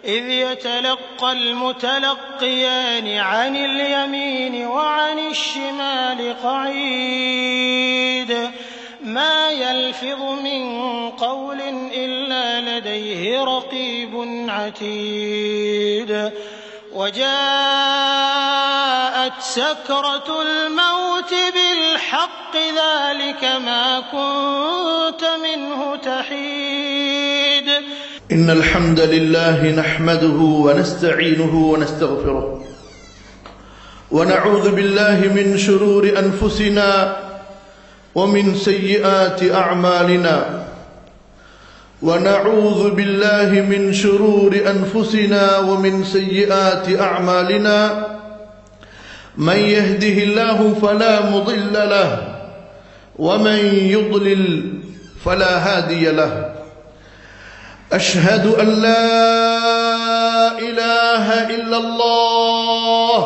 إذ يتلقى المتلقيان عن اليمين وعن الشمال قعيد ما يلفظ من قول إلا لديه رقيب عتيد وجاءت سكرة الموت بالحق ذلك ما كنت منه تحيد إن الحمد لله نحمده ونستعينه ونستغفره ونعوذ بالله من شرور أنفسنا ومن سيئات أعمالنا ونعوذ بالله من شرور أنفسنا ومن سيئات أعمالنا من يهده الله فلا مضل له ومن يضلل فلا هادي له أشهد أن لا إله إلا الله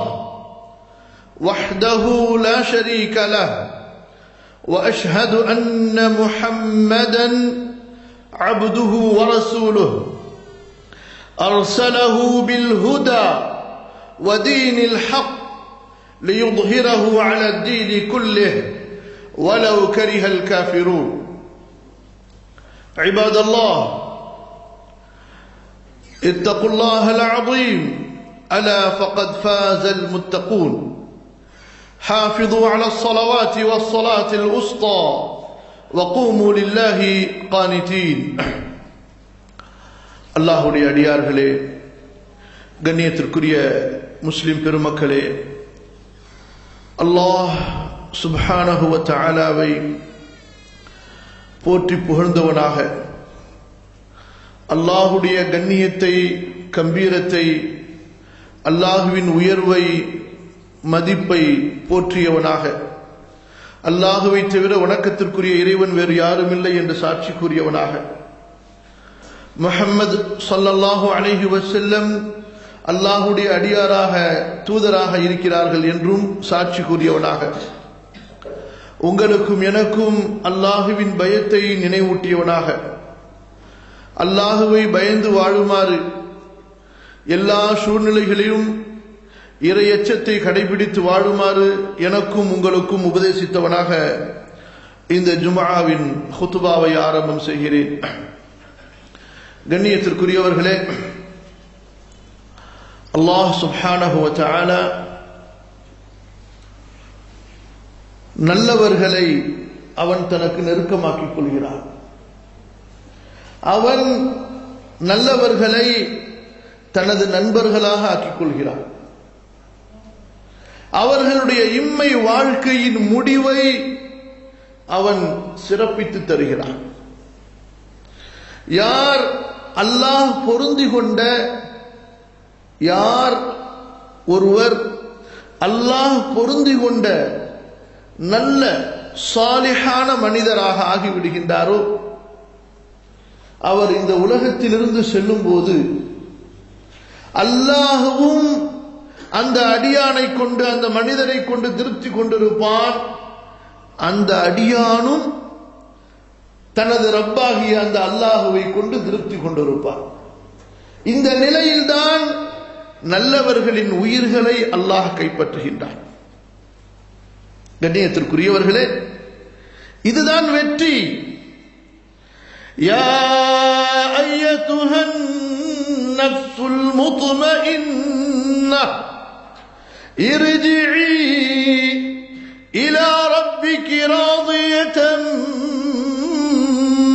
وحده لا شريك له وأشهد أن محمدًا عبده ورسوله أرسله بالهدى ودين الحق ليظهره على الدين كله ولو كره الكافرون عباد الله اتقوا الله العظيم ألا فقد فاز المتقون حافظوا على الصلوات والصلاة الوسطى وقوموا لله قانتين அல்லாஹ்வுடைய அடியார்களே, கண்ணியத்திற்குரிய முஸ்லிம் பெருமக்களே, அல்லாஹ் சுப்ஹானஹு வ தஆலாவை போற்றி புகழ்ந்தவனாக அல்லாஹ்வுடைய கண்ணியத்தை, கம்பீரத்தை, அல்லாஹ்வின் உயர்வை, மதிப்பை போற்றியவனாக அல்லாஹுவை தவிர வணக்கத்திற்குரிய இறைவன் வேறு யாரும் இல்லை என்று சாட்சி கூறியவனாக முஹம்மது ஸல்லல்லாஹு அலைஹி வஸல்லம் அல்லாஹ்வுடைய அடியாராக, தூதராக இருக்கிறார்கள் என்றும் சாட்சி கூறியவனாக உங்களுக்கும் எனக்கும் அல்லாஹுவின் பயத்தை நினைவூட்டியவனாக அல்லாஹுவை பயந்து வாழுமாறு எல்லா சூழ்நிலைகளிலும் இறை எச்சத்தை கடைபிடித்து வாழுமாறு எனக்கும் உங்களுக்கும் உபதேசித்தவனாக இந்த ஜும்ஆவின் ஹுத்பாவை ஆரம்பம் செய்கிறேன். கண்ணியத்திற்குரியவர்களே, அல்லாஹ் சுப்ஹானஹு வ தஆலா நல்லவர்களை அவன் தனக்கு நெருக்கமாக்கிக் கொள்கிறான். அவன் நல்லவர்களை தனது நண்பர்களாக ஆக்கிக் கொள்கிறான். அவர்களுடைய இம்மை வாழ்க்கையின் முடிவை அவன் சிறப்பித்து தருகிறான். யார் அல்லாஹ் பொருந்தி கொண்ட, யார் ஒருவர் அல்லாஹ் பொருந்தி கொண்ட நல்ல சாலிஹான மனிதராக ஆகிவிடுகின்றாரோ அவர் இந்த உலகத்திலிருந்து செல்லும் போது அல்லாஹ்வும் அந்த அடியானை கொண்டு, அந்த மனிதரை கொண்டு திருப்தி கொண்டிருப்பான். அந்த அடியானும் தனது ரப்பாகிய அந்த அல்லாஹுவை கொண்டு திருப்தி கொண்டிருப்பான். இந்த நிலையில்தான் நல்லவர்களின் உயிர்களை அல்லாஹ் கைப்பற்றுகின்றான். கண்ணியத்திற்குரியவர்களே, இதுதான் வெற்றி. யா அய்யதுஹன் நஃப்ஸுல் முத்மஇன்னஹ் ارجعي إلى ربك راضية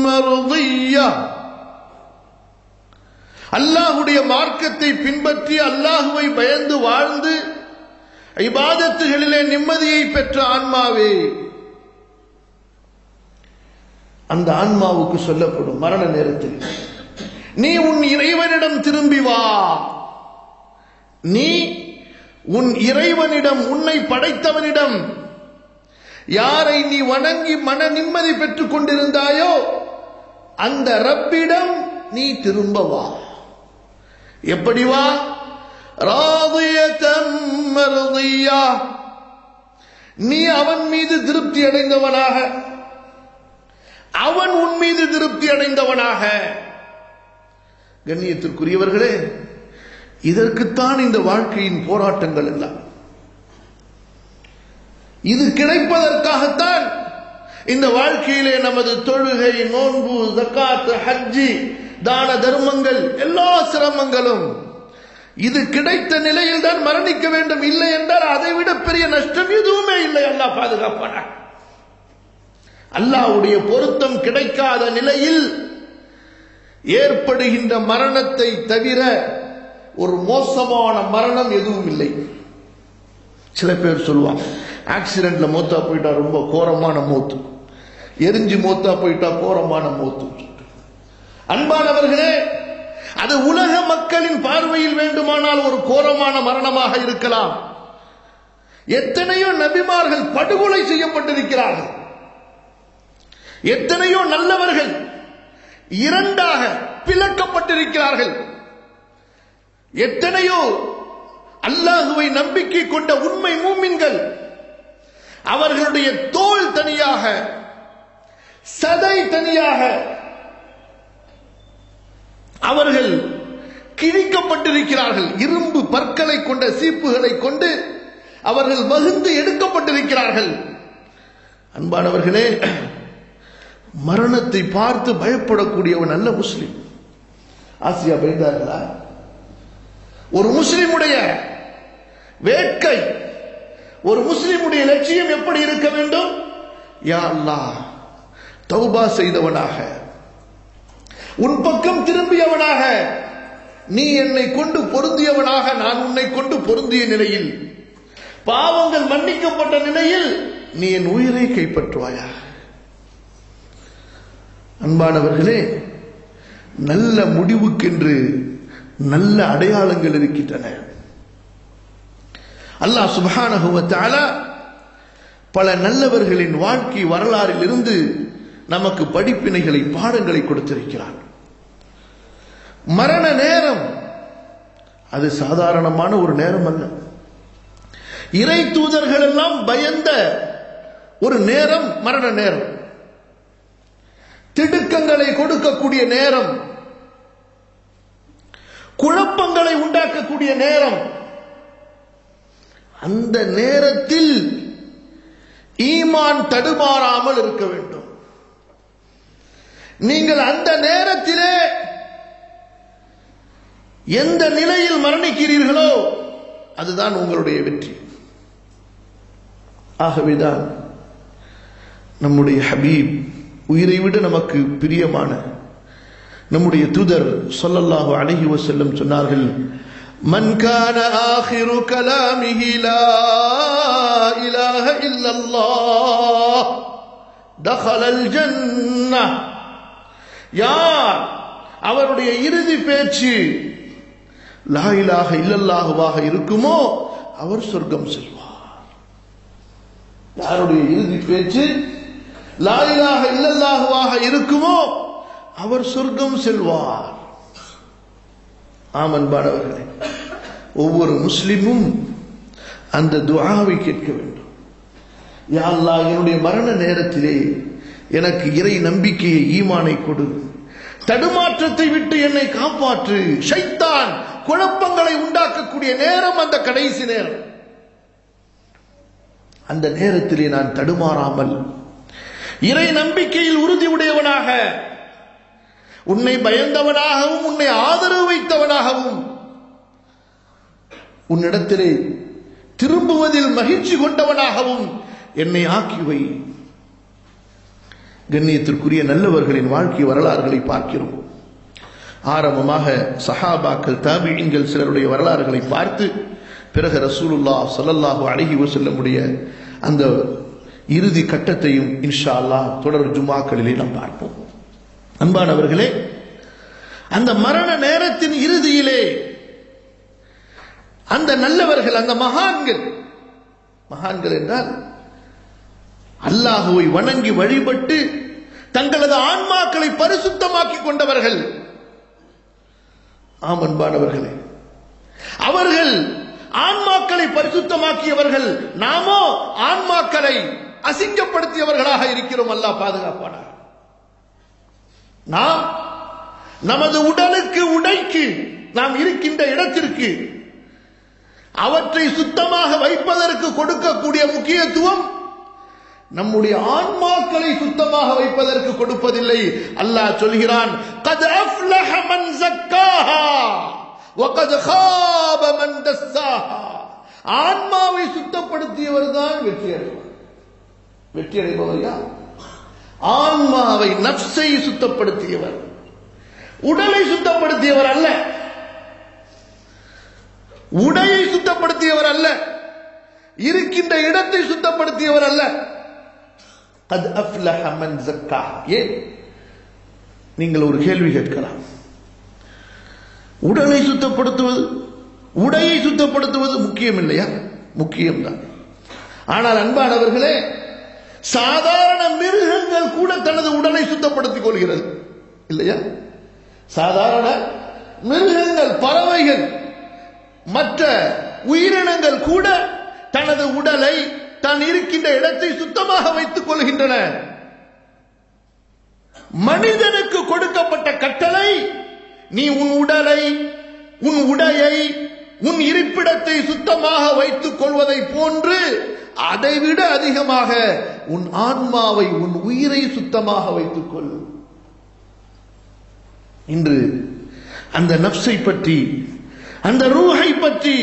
مرضية. அல்லாஹ்வுடைய மார்க்கத்தை பின்பற்றி அல்லாஹ்வை பயந்து வாழ்ந்து இபாதத்துகளிலே நிம்மதியை பெற்ற ஆன்மாவே, அந்த ஆன்மாவுக்கு சொல்லப்படும் மரண நேரத்தில், நீ உன் இறைவனிடம் திரும்பி வா. நீ உன் இறைவனிடம், உன்னை படைத்தவனிடம், யாரை நீ வணங்கி மன நிம்மதி பெற்றுக் கொண்டிருந்தாயோ அந்த ரப்பிடம் நீ திரும்ப வா. எப்படி வா? ராதியதம் மர்தியா, நீ அவன் மீது திருப்தி அடைந்தவனாக, அவன் உன் மீது திருப்தி அடைந்தவனாக. கண்ணியத்திற்குரியவர்களே, இதற்குத்தான் இந்த வாழ்க்கையின் போராட்டங்கள் எல்லாம். இது கிடைப்பதற்காகத்தான் இந்த வாழ்க்கையிலே நமது தொழுகை, நோன்பு, ஜக்காத், ஹஜ்ஜி, தான தர்மங்கள், எல்லா சிரமங்களும். இது கிடைத்த நிலையில் தான் மரணிக்க வேண்டும். இல்லை என்றால் அதை விட பெரிய நஷ்டம் எதுவுமே இல்லை. அல்லாஹ் பாதுகாப்பானா. அல்லாஹ்வுடைய பொருத்தம் கிடைக்காத நிலையில் ஏற்படுகின்ற மரணத்தை தவிர ஒரு மோசமான மரணம் எதுவும் இல்லை. சில பேர் சொல்லுவாங்க, ஆக்சிடென்ட்ல மூத்தா போயிட்டா ரொம்ப கோரமான மூத்து, எரிஞ்சு மூத்தா போயிட்டா கோரமான மூத்து. அன்பானவர்களே, அது உலக மக்களின் பார்வையில் வேண்டுமானால் ஒரு கோரமான மரணமாக இருக்கலாம். எத்தனையோ நபிமார்கள் படுகொலை செய்யப்பட்டிருக்கிறார்கள். எத்தனையோ நல்லவர்கள் இரண்டாக பிளக்கப்பட்டிருக்கிறார்கள். எத்தனையோ அல்லாஹுவை நம்பிக்கை கொண்ட உண்மை மூமின்கள் அவர்களுடைய தோல் தனியாக, சதை தனியாக அவர்கள் கிழிக்கப்பட்டிருக்கிறார்கள். இரும்பு பற்களை கொண்ட சீப்புகளை கொண்டு அவர்கள் வகுந்து எடுக்கப்பட்டிருக்கிறார்கள். அன்பானவர்களே, மரணத்தை பார்த்து பயப்படக்கூடியவன் நல்ல முஸ்லிம். ஆசியா பயந்தார்களா? ஒரு முஸ்லிமுடைய வேட்கை, ஒரு முஸ்லிமுடைய லட்சியம் எப்படி இருக்க வேண்டும்? யா அல்லாஹ், தௌபா செய்தவனாக, உன் பக்கம் திரும்பியவனாக, நீ என்னை கொண்டு பொருந்தியவனாக, நான் உன்னை கொண்டு பொருந்திய நிலையில், பாவங்கள் மன்னிக்கப்பட்ட நிலையில் நீ என் உயிரை கைப்பற்றுவாயா. அன்பானவர்களே, நல்ல முடிவுக்கென்று நல்ல அடையாளங்கள் இருக்கின்றன. அல்லாஹ் சுப்ஹானஹு வ தஆலா பல நல்லவர்களின் வாழ்க்கை வரலாறில் இருந்து நமக்கு படிப்பினைகளை, பாடங்களை கொடுத்திருக்கிறார். மரண நேரம் அது சாதாரணமான ஒரு நேரம் அல்ல. இறை தூதர்கள் எல்லாம் பயந்த ஒரு நேரம் மரண நேரம். திடுக்கங்களை கொடுக்கக்கூடிய நேரம், குழப்பங்களை உண்டாக்கக்கூடிய நேரம். அந்த நேரத்தில் ஈமான் தடுமாறாமல் இருக்க வேண்டும். நீங்கள் அந்த நேரத்திலே எந்த நிலையில் மரணிக்கிறீர்களோ அதுதான் உங்களுடைய வெற்றி. ஆகவேதான் நம்முடைய ஹபீப், உயிரை விட நமக்கு பிரியமான நம்முடைய தூதர் ஸல்லல்லாஹு அலைஹி வஸல்லம் சொன்னார்கள், மன் கான ஆகிரு கலாமிஹி லா இலாஹ இல்லல்லாஹ் தഖலல் ஜன்னஹ். யார் அவருடைய இறுதி பேச்சு லா இலாஹ இல்லல்லாஹுவாக இருக்குமோ அவர் சொர்க்கம் செல்வார். யாருடைய இறுதி பேச்சு லா இலாஹ இல்லல்லாஹுவாக இருக்குமோ அவர் சொர்க்கம் செல்வார். ஆமன்பானவர்களே, ஒவ்வொரு முஸ்லிமும் அந்த துஆவை கேட்க வேண்டும். யா அல்லாஹ், என்னுடைய மரண நேரத்திலே எனக்கு இறை நம்பிக்கையை, ஈமானை கொடு, தடுமாற்றத்தை விட்டு என்னை காப்பாற்று. ஷைத்தான் குழப்பங்களை உண்டாக்கக்கூடிய நேரம் அந்த கடைசி நேரம். அந்த நேரத்திலே நான் தடுமாறாமல் இறை நம்பிக்கையில் உறுதி உடையவனாக, உன்னை பயந்தவனாகவும், உன்னை ஆதரவு வைத்தவனாகவும், உன்னிடத்திலே திரும்புவதில் மகிழ்ச்சி கொண்டவனாகவும் என்னை ஆக்கி வை. கண்ணியத்திற்குரிய நல்லவர்களின் வாழ்க்கை வரலாறுகளை பார்க்கிறோம். ஆரம்பமாக சஹாபாக்கள், தாபிஈன்கள் சிலருடைய வரலாறுகளை பார்த்து, பிறகு ரசூலுல்லாஹ் ஸல்லல்லாஹு அலைஹி வஸல்லமுடைய அந்த இறுதி கட்டத்தையும் இன்ஷா அல்லாஹ் தொடர் ஜுமாக்களிலே நாம் பார்ப்போம். அன்பானவர்களே, அந்த மரண நேரத்தின் இறுதியிலே அந்த நல்லவர்கள், அந்த மகான்கள், மகான்கள் என்றால் அல்லாஹுவை வணங்கி வழிபட்டு தங்களது ஆன்மாக்களை பரிசுத்தமாக்கி கொண்டவர்கள். ஆம் அன்பானவர்களே, அவர்கள் ஆன்மாக்களை பரிசுத்தமாக்கியவர்கள். நாமோ ஆன்மாக்களை அசிங்கப்படுத்தியவர்களாக இருக்கிறோம். அல்லாஹ் பாதுகாப்பானார். நாம் நமது உடலுக்கு, உடைக்கு நாம் இருக்கின்ற இடத்திற்கு அவற்றை சுத்தமாக வைப்பதற்கு கொடுக்கக்கூடிய முக்கியத்துவம் நம்முடைய ஆன்மாக்களை சுத்தமாக வைப்பதற்கு கொடுப்பதில்லை. அல்லாஹ் சொல்கிறான், قد أفلح من زكاها وقد خاب من دساها. ஆன்மாவை சுத்தப்படுத்தியவர் தான் வெற்றி அடைவார். வெற்றி அடைபவர் யார்? ஆன்மாவை, நஃப்ஸை சுத்தப்படுத்தியவர். உடலை சுத்தப்படுத்தியவர் அல்ல, உடையை சுத்தப்படுத்தியவர் அல்ல, இருக்கின்ற இடத்தை சுத்தப்படுத்தியவர் அல்ல. قد أفلح من زكاها. ஏன்? நீங்கள் ஒரு கேள்வி கேட்கலாம். உடலை சுத்தப்படுத்துவது, உடையை சுத்தப்படுத்துவது முக்கியம் இல்லையா? முக்கியம்தான். ஆனால் அன்பானவர்களே, சாதாரண மிருகங்கள் கூட தனது உடலை சுத்தப்படுத்திக் கொள்கிறது இல்லையா? சாதாரண மிருகங்கள், பறவைகள், மற்ற உயிரினங்கள் கூட தனது உடலை, தான் இருக்கின்ற இடத்தை சுத்தமாக வைத்துக் கொள்கின்றன. மனிதனுக்கு கொடுக்கப்பட்ட கட்டளை, நீ உன் உடலை, உன் உடையை, உன் இருப்பிடத்தை சுத்தமாக வைத்துக் கொள்வதை போன்று அதைவிட அதிகமாக உன் ஆன்மாவை, உன் உயிரை சுத்தமாக வைத்துக் கொள். இன்று அந்த நஃப்ஸை பற்றி, அந்த ரூஹை பற்றி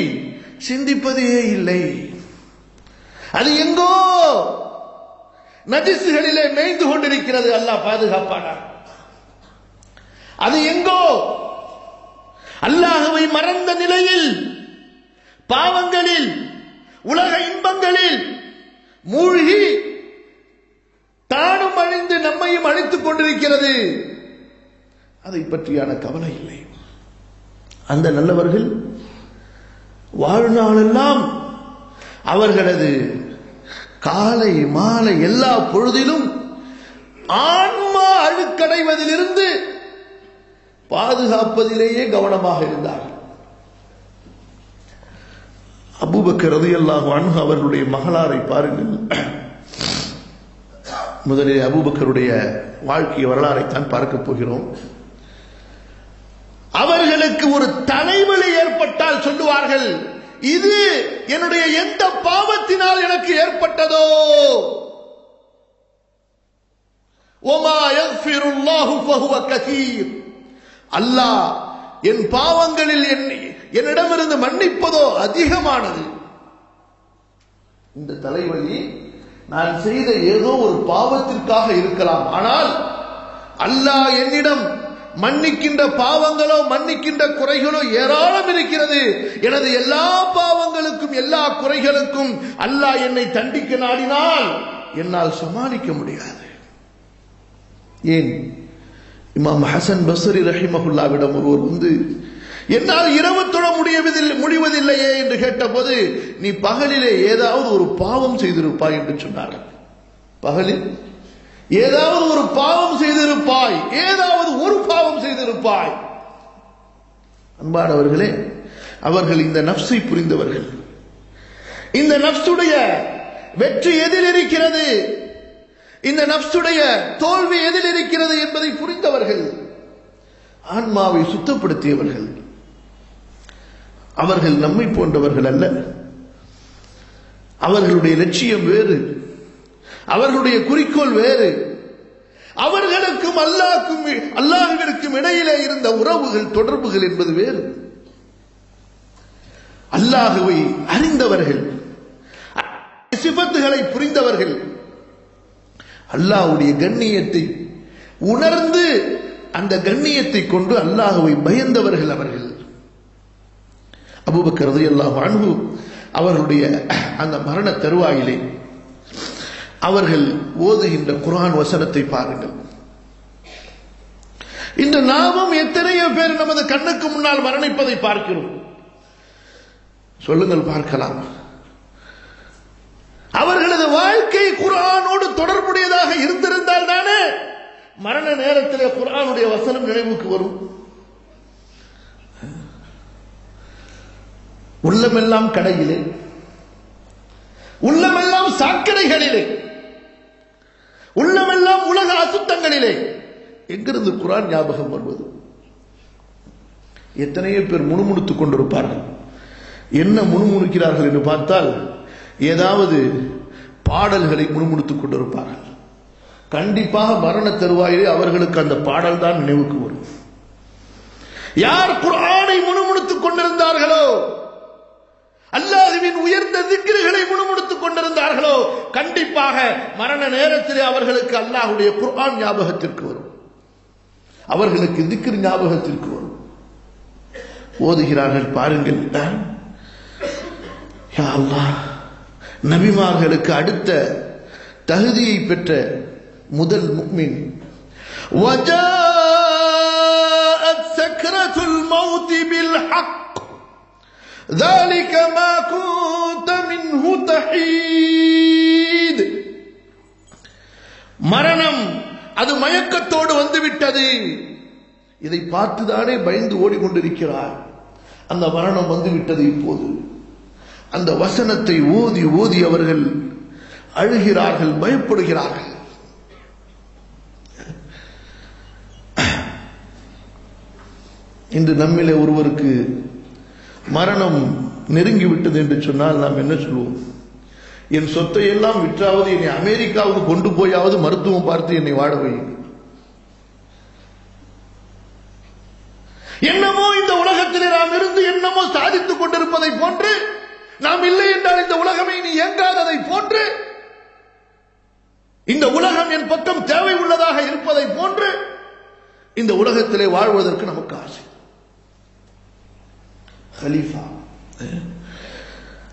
சிந்திப்பதே இல்லை. அது எங்கோ நஜிஸ்களிலே மேய்ந்து கொண்டிருக்கிறது. அல்லாஹ் பாதுகாப்பானார். அது எங்கோ அல்லாஹ்வை மறந்த நிலையில், பாவங்களில், உலக இன்பங்களில் மூழ்கி தானும் அழிந்து நம்மையும் அழித்துக் கொண்டிருக்கிறது. அதை பற்றியான கவலை இல்லை. அந்த நல்லவர்கள் வாழ்நாளெல்லாம் அவர்களது காலை மாலை எல்லா பொழுதிலும் ஆன்மா அழுக்கடைவதிலிருந்து பாதுகாப்பதிலேயே கவனமாக இருந்தார்கள். அபூபக்கர் ரலியல்லாஹு அன்ஹு அவர்களுடைய மகளாரை பாருங்கள். முதலில் அபூபக்கருடைய வாழ்க்கை வரலாறைத்தான் பார்க்க போகிறோம். அவர்களுக்கு ஒரு தலைவலி ஏற்பட்டால் சொல்லுவார்கள், இது என்னுடைய எந்த பாவத்தினால் எனக்கு ஏற்பட்டதோ. وَمَا يَغْفِرُ اللَّهُ فَهُوَ كَثِيرٌ. அல்லாஹ் என் பாவங்களில் என்னிடமிருந்து மன்னிப்பதோ அதிகமானது. இந்த தலைவலி நான் செய்த ஏதோ ஒரு பாவத்திற்காக இருக்கலாம், ஆனால் அல்லாஹ் என்னிடம் மன்னிக்கின்ற பாவங்களோ, மன்னிக்கின்ற குறைகளோ ஏராளம் இருக்கிறது. எனது எல்லா பாவங்களுக்கும், எல்லா குறைகளுக்கும் அல்லாஹ் என்னை தண்டிக்க நாடினால் என்னால் சமாளிக்க முடியாது. ஏன்? இமாம் ஹசன் பஸ்ரி ரஹிமஹுல்லாவிடம் ஒருவர் வந்து, என்னால் இரவு தொழ முடிவதில்லையே என்று கேட்டபோது, நீ பகலிலே ஏதாவது ஒரு பாவம் செய்திருப்பாய் என்று சொன்னார்கள். பகலில் ஏதாவது ஒரு பாவம் செய்திருப்பாய், ஏதாவது ஒரு பாவம் செய்திருப்பாய். அன்பானவர்களே, அவர்கள் இந்த நஃப்ஸை புரிந்தவர்கள். இந்த நஃப்ஸுடைய வெற்றி எதில் இருக்கிறது, இந்த நஃப்ஸுடைய தோல்வி எதில் இருக்கிறது என்பதை புரிந்தவர்கள், ஆன்மாவை சுத்தப்படுத்தியவர்கள். அவர்கள் நம்மை போன்றவர்கள் அல்ல. அவர்களுடைய லட்சியம் வேறு, அவர்களுடைய குறிக்கோள் வேறு. அவர்களுக்கும் அல்லாஹ்விற்கும் இடையிலே இருந்த உறவுகள், தொடர்புகள் என்பது வேறு. அல்லாஹ்வை அறிந்தவர்கள், சிஃபத்துகளை புரிந்தவர்கள், அல்லாஹ்வுடைய கண்ணியத்தை உணர்ந்து அந்த கண்ணியத்தை கொண்டு அல்லாஹ்வை பயந்தவர்கள் அவர்கள். அபூபக்கர் ரலியல்லாஹு அன்ஹு அவர்களுடைய அந்த மரண தருவாயிலே அவர்கள் ஓதுகின்ற குர்ஆன் வசனத்தை பாருங்கள். இன்று நாமும் எத்தனையோ பேர் நமது கண்ணுக்கு முன்னால் மரணிப்பதை பார்க்கிறோம். சொல்லுங்கள், பார்க்கலாம். அவர்களது வாழ்க்கை குர்ஆனோடு தொடர்புடையதாக இருந்திருந்தால் தானே மரண நேரத்திலே குர்ஆனுடைய வசனம் நினைவுக்கு வரும். உள்ளமெல்லாம் கடையிலே, உள்ளமெல்லாம் சாக்கடைகளிலே, உள்ளமெல்லாம் உலக அசுத்தங்களிலே எங்கிருந்து குர்ஆன் ஞாபகம் வருவது? எத்தனையோ பேர் முணுமுணுத்துக் கொண்டிருப்பார்கள். என்ன முணுமுணுக்கிறார்கள் என்று பார்த்தால் ஏதாவது பாடல்களை முணுமுணுத்துக் கொண்டிருப்பார்கள். கண்டிப்பாக மரண தருவாயிலே அவர்களுக்கு அந்த பாடல் தான் நினைவுக்கு வரும். யார் குர்ஆனை முணுமுணுத்துக் கொண்டிருந்தார்களோ, அல்லாஹ்வின் உயர்ந்த திக்ருகளை முணுமுணுத்துக் கொண்டிருந்தார்களோ, கண்டிப்பாக மரண நேரத்திலே அவர்களுக்கு அல்லாஹ்வுடைய குர்ஆன் ஞாபகத்திற்கு வரும், அவர்களுக்கு திக்ர் ஞாபகத்திற்கு வரும். ஓதுகிறார்கள் பாருங்கள். யா அல்லாஹ், நபிமார்களுக்கு அடுத்த தகுதியை பெற்ற முதல் முஃமின். وجاءت سكرة الموت بالحق ذلك ما كنت منه تحيد. மரணம் அது மயக்கத்தோடு வந்துவிட்டது. இதை பார்த்துதானே பயந்து ஓடிக்கொண்டிருக்கிறார். அந்த மரணம் வந்துவிட்டது இப்போது. அந்த வசனத்தை ஓதி ஓதி அவர்கள் அழுகிறார்கள், பயப்படுகிறார்கள். இன்று நம்மிலே ஒருவருக்கு மரணம் நெருங்கிவிட்டது என்று சொன்னால் நாம் என்ன சொல்வோம்? என் சொத்தை எல்லாம் விற்றாவது என்னை அமெரிக்காவுக்கு கொண்டு போயாவது மருத்துவம் பார்த்து என்னை வாழ வையுங்கள். என்னமோ இந்த உலகத்திலே நாம் இருந்து என்னமோ சாதித்துக் கொண்டிருப்பதை போன்று, நாம் இல்லை என்றால் இந்த உலகமே நீ இயங்காததை போன்று, இந்த உலகம் என் பக்கம் தேவை உள்ளதாக இருப்பதை போன்று இந்த உலகத்திலே வாழ்வதற்கு நமக்கு ஆசை. கலீஃபா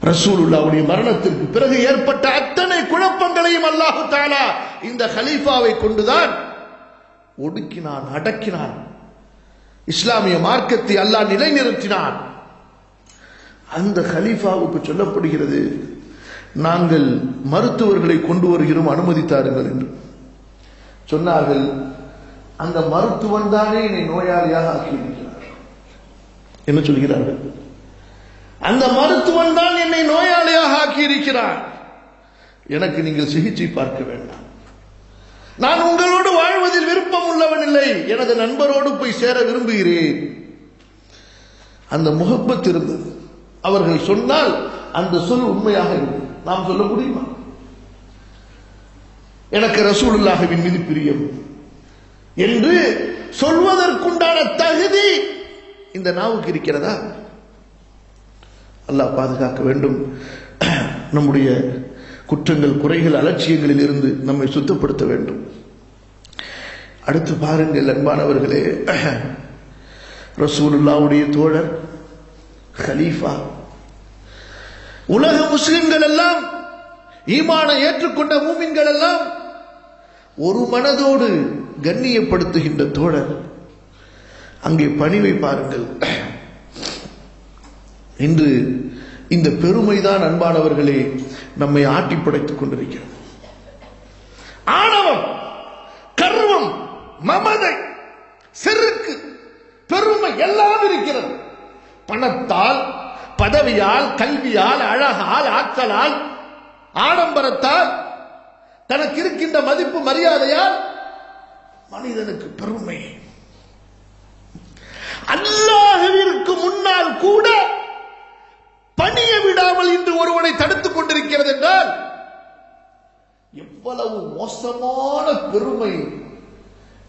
ரசூலுல்லாஹ்வுடைய மரணத்திற்கு பிறகு ஏற்பட்ட அத்தனை குழப்பங்களையும் அல்லாஹ் தஆலா இந்த கலீஃபாவை கொண்டுதான் ஒடுக்கினான், அடக்கினான். இஸ்லாமிய மார்க்கத்தை அல்லாஹ் நிலைநிறுத்தினான். அந்த கலீஃபாவுக்கு சொல்லப்படுகிறது, நாங்கள் மருத்துவர்களை கொண்டு வருகிறோம், அனுமதித்தார்கள் என்று சொன்னார்கள். அந்த மருத்துவன் தானே என்னை நோயாளியாக ஆக்கியிருக்கிறார். என்ன சொல்கிறார்கள்? அந்த மருத்துவன் தான் என்னை நோயாளியாக ஆக்கியிருக்கிறார். எனக்கு நீங்கள் சிகிச்சை பார்க்க வேண்டாம். நான் உங்களோடு வாழ்வதில் விருப்பம் உள்ளவன் இல்லை, எனது நண்பரோடு போய் சேர விரும்புகிறேன். அந்த முஹப்பத் இருந்தது. அவர்கள் சொன்னால் அந்த சொல் உண்மையாக இருக்கும். நாம் சொல்ல முடியுமா? எனக்கு ரசூலுல்லாஹ்வின் மீது பிரியம் என்று சொல்வதற்குண்டான தகுதி இந்த நாவுக்கு இருக்கிறதா? அல்லாஹ் பாதுகாக்க வேண்டும். நம்முடைய குற்றங்கள், குறைகள், அலட்சியங்களில் இருந்து நம்மை சுத்தப்படுத்த வேண்டும். அடுத்து பாருங்கள் அன்பானவர்களே, ரசூலுல்லாஹ்வுடைய தோழர் கலீஃபா, உலக முஸ்லிம்கள் எல்லாம், ஈமானை ஏற்றுக்கொண்ட மூமின்கள் எல்லாம் ஒரு மனதோடு கண்ணியப்படுத்துகின்ற தோழர். அங்கே பணிவை பாருங்கள். இன்று இந்த பெருமைதான் அன்பானவர்களே நம்மை ஆட்டி படைத்துக் கொண்டிருக்கிறது. ஆணவம், கர்வம், மமதை, செருக்கு, பெருமை எல்லாம் இருக்கிறது. பணத்தால், பதவியால், கல்வியால், அழகால், ஆற்றலால், ஆடம்பரத்தால், தனக்கு இருக்கின்ற மதிப்பு மரியாதையால் மனிதனுக்கு பெருமை. அல்லாஹ்விற்கு முன்னால் கூட பணிய விடாமல் இன்று ஒருவனை தடுத்துக் கொண்டிருக்கிறது என்றால் எவ்வளவு மோசமான பெருமை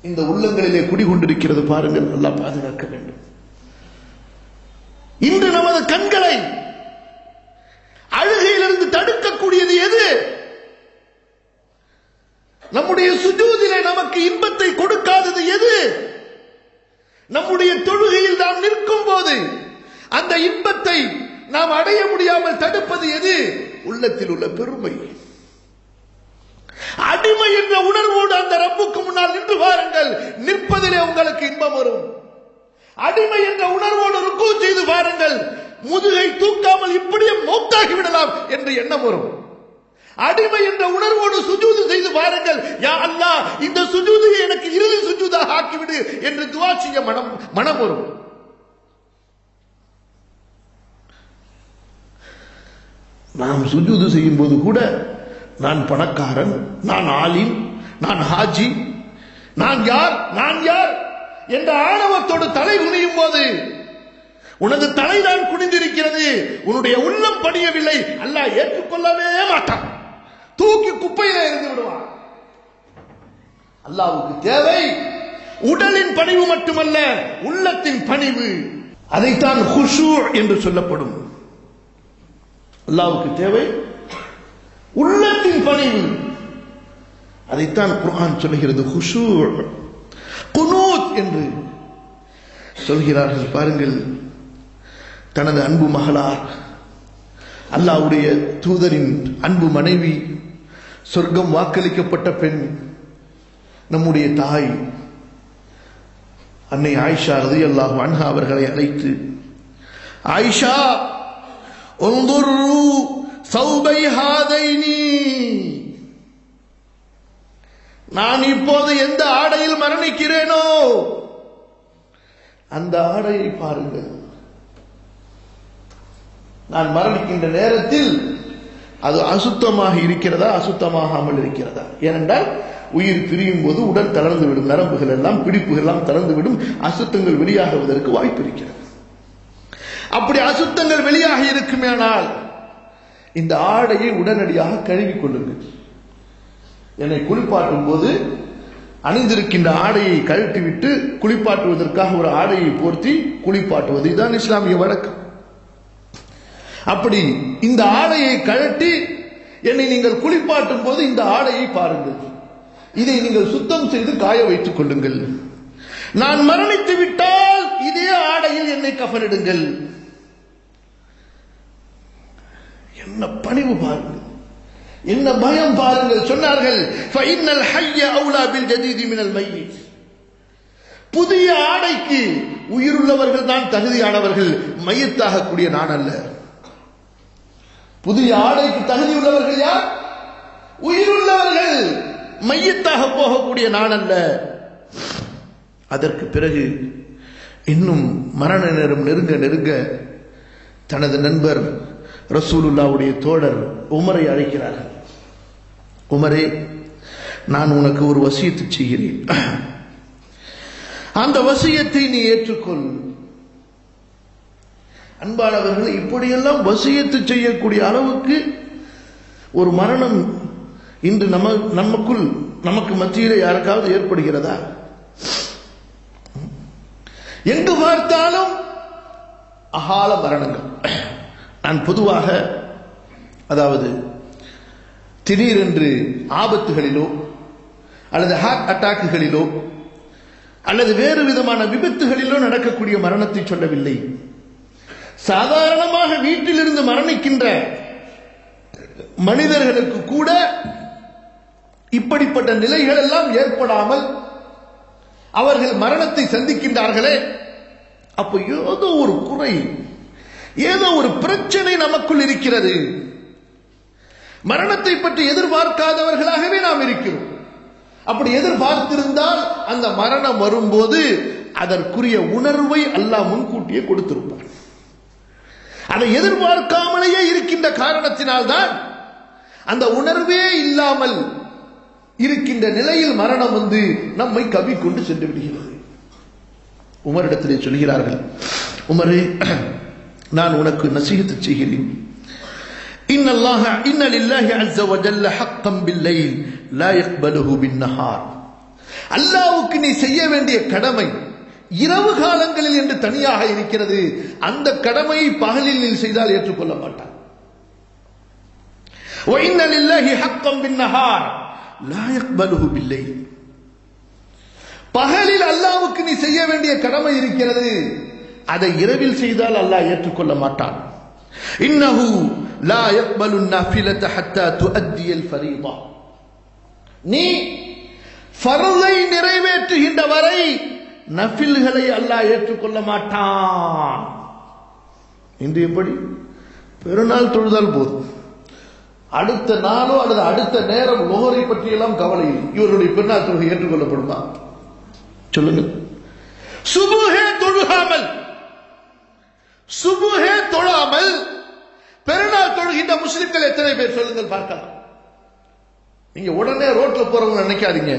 இந்த உள்ளங்களிலே குடிகொண்டிருக்கிறது பாருங்கள். அல்லாஹ் பாதுகாக்க வேண்டும். இன்று நமது கண்களை அழுகையிலிருந்து தடுக்கக்கூடியது எது? நம்முடைய சுஜூதிலே நமக்கு இன்பத்தை கொடுக்காதது எது? நம்முடைய தொழுகையில் நாம் நிற்கும் போது அந்த இன்பத்தை நாம் அடைய முடியாமல் தடுப்பது எது? உள்ளத்தில் உள்ள பெருமை. அடிமை என்ற உணர்வோடு அந்த ரப்புக்கு முன்னால் நின்று பாருங்கள், நிற்பதிலே உங்களுக்கு இன்பம் வரும். அடிமை என்ற உணர்வோடு ருக்கு செய்து பாருங்கள், முதுகை தூக்காமல் இப்படியே மௌத்தாகி விடலாம் என்று எண்ணம் வரும். அடிமை என்ற உணர்வோடு சுஜூது செய்து பாருங்கள், யா அல்லாஹ் இந்த சுஜூதை எனக்கு இறுதி சுஜூதாக ஆக்கிவிடு என்று துஆ செய்ய மனம் வரும். நாம் சுஜூது செய்யும் போது கூட நான் பணக்காரன், நான் ஆலிம், நான் ஹாஜி, நான் யார் என்ற ஆணவத்தோடு தலை குனியும் போது உனது தலைதான் குனிந்திருக்கிறது, உன்னுடைய உள்ளம் பணியவில்லை, அல்லாஹ் ஏற்றுக்கொள்ளவே மாட்டான், தூக்கி குப்பையில இருந்து விடுவான். அல்லாஹ்வுக்கு தேவை உடலின் பணிவு மட்டுமல்ல, உள்ளத்தின் பணிவு. அதைத்தான் குஷூ என்று சொல்லப்படும். அல்லாஹ்வுக்கு தேவை உள்ளத்தின் பணிவு. அதைத்தான் குர்ஆன் சொல்கிறது குஷூ, குனூத் என்று சொல்கிறார்கள். பாருங்கள், தனது அன்பு மகளார், அல்லாஹ்வுடைய தூதரின் அன்பு மனைவி, சொர்க்கம் வாக்களிக்கப்பட்ட பெண், நம்முடைய தாய் அன்னை ஆயிஷா ரலியல்லாஹு அன்ஹா அவர்களை அழைத்து, ஆயிஷா உன்துரு சௌபை ஹாதைனி, நான் இப்போது எந்த ஆடையில் மரணிக்கிறேனோ அந்த ஆடையை பாருங்கள். நான் மரணிக்கின்ற நேரத்தில் அது அசுத்தமாக இருக்கிறதா அசுத்தமாகாமல் இருக்கிறதா? ஏனென்றால் உயிர் பிரியும் போது உடல் தளர்ந்துவிடும், நரம்புகள் எல்லாம் பிடிப்புகள் எல்லாம் தளர்ந்துவிடும், அசுத்தங்கள் வெளியாகுவதற்கு வாய்ப்பு இருக்கிறது. அப்படி அசுத்தங்கள் வெளியாக இருக்குமேனால் இந்த ஆடையை உடனடியாக கழுவிக் கொள்ளுங்கள். என்னை குளிப்பாட்டும் போது அணிந்திருக்கின்ற ஆடையை கழட்டிவிட்டு குளிப்பாட்டுவதற்காக ஒரு ஆடையை போர்த்தி குளிப்பாட்டுவது, இதுதான் இஸ்லாமிய வழக்கம். அப்படி இந்த ஆடையை கழட்டி என்னை நீங்கள் குளிப்பாட்டும் போது இந்த ஆடையை பாருங்கள், இதை நீங்கள் சுத்தம் செய்து காய வைத்துக் கொள்ளுங்கள். நான் மரணித்து விட்டால் இதே ஆடையில் என்னை கஃனிடுங்கள். என்ன பணிவு பாருங்கள், என்ன பயம் பாருங்கள். சொன்னார்கள், ஃபஇன்னல் ஹய்ய அவுலா பில் ஜதீதி மினல் மையித். புதிய ஆடைக்கு உயிருள்ளவர்கள் தான் தகுதியானவர்கள், மையத்தாக கூடிய நான் அல்ல. புதிய ஆடைக்கு தகுதி உள்ளவர்கள் யார்? உயிருள்ளவர்கள், மையத்தாக போகக்கூடிய நான் அல்ல. அதற்கு பிறகு இன்னும் மரண நேரம் நெருங்க நெருங்க தனது நண்பர் ரசூலுல்லாஹ்வுடைய தோழர் உமரை அழைக்கிறார்கள். உமரே, நான் உனக்கு ஒரு வசியத்து செய்கிறேன், அந்த வசியத்தை நீ ஏற்றுக்கொள். அன்பானவர்களை, இப்படியெல்லாம் வசியத்து செய்யக்கூடிய அளவுக்கு ஒரு மரணம் இன்று நமக்கு மத்தியிலே யாருக்காவது ஏற்படுகிறதா? எங்கு பார்த்தாலும் அகால மரணங்கள். நான் பொதுவாக, அதாவது திடீரென்று ஆபத்துகளிலோ அல்லது ஹார்ட் அட்டாக்குகளிலோ அல்லது வேறு விதமான விபத்துகளிலோ நடக்கக்கூடிய மரணத்தை சொல்லவில்லை. சாதாரணமாக வீட்டிலிருந்து மரணிக்கின்ற மனிதர்களுக்கு கூட இப்படிப்பட்ட நிலைகள் எல்லாம் ஏற்படாமல் அவர்கள் மரணத்தை சந்திக்கின்றார்களே, அப்போ ஏதோ ஒரு குறை, ஏதோ ஒரு பிரச்சனை நமக்குள் இருக்கிறது. மரணத்தை பற்றி எதிர்பார்க்காதவர்களாகவே நாம் இருக்கிறோம். அப்படி எதிர்பார்த்திருந்தால் அந்த மரணம் வரும்போது அதற்குரிய உணர்வை அல்லாஹ் முன்கூட்டியே கொடுத்திருப்பார். அதை எதிர்பார்க்காமலேயே இருக்கின்ற காரணத்தினால்தான் அந்த உணர்வே இல்லாமல் இருக்கின்ற நிலையில் மரணம் வந்து நம்மை கவ்விக்கொண்டு சென்று விடுகிறது. உமரிடத்திலே சொல்கிறார்கள், உமரே, நான் உனக்கு நசீஹத் செய்கிறேன். இன்ன லில்லாஹி அஸ்ஸ வ ஜல்ல ஹக்கன் பில்லைல் லா யக்பலுஹு பின்னஹார். அல்லாஹ்வுக்கு நீ செய்ய வேண்டிய கடமை இரவு காலங்களில் என்று தனியாக இருக்கிறது. அந்த கடமையை பகலில் நீ செய்தால் ஏற்றுக்கொள்ள மாட்டான். வ இன்ன லில்லாஹி ஹக்கன் பின்னஹார் லா யக்பலுஹு பில்லைல். பகலில் அல்லாஹ்வுக்கு நீ செய்ய வேண்டிய கடமை இருக்கிறது, அதை இரவில் செய்தால் அல்லாஹ் ஏற்றுக்கொள்ள மாட்டான். இன்னஹு லா யக்பலு النافلة حتى تؤدي الفريضة. நீ ஃபர்லை நிறைவேற்றுகின்ற வரை நஃபில்களை அல்லாஹ் ஏற்றுக்கொள்ள மாட்டான். இன்று எப்படி? பெருநாள் தொழுதால் போதும், அடுத்த நாளோ அல்லது அடுத்த நேரம் லோஹரை பற்றியெல்லாம் கவலை இல்லை. இவருடைய பெருநாள் தொழுகை ஏற்றுக்கொள்ளப்படுமா? சொல்லுங்கள். சுபுஹே தொழாமல் பெருநாள் தொழுகின்ற முஸ்லிம்கள் எத்தனை பேர் சொல்லுங்கள் பார்க்கலாம். நீங்க உடனே ரோட்ல போறவங்க நினைக்காதீங்க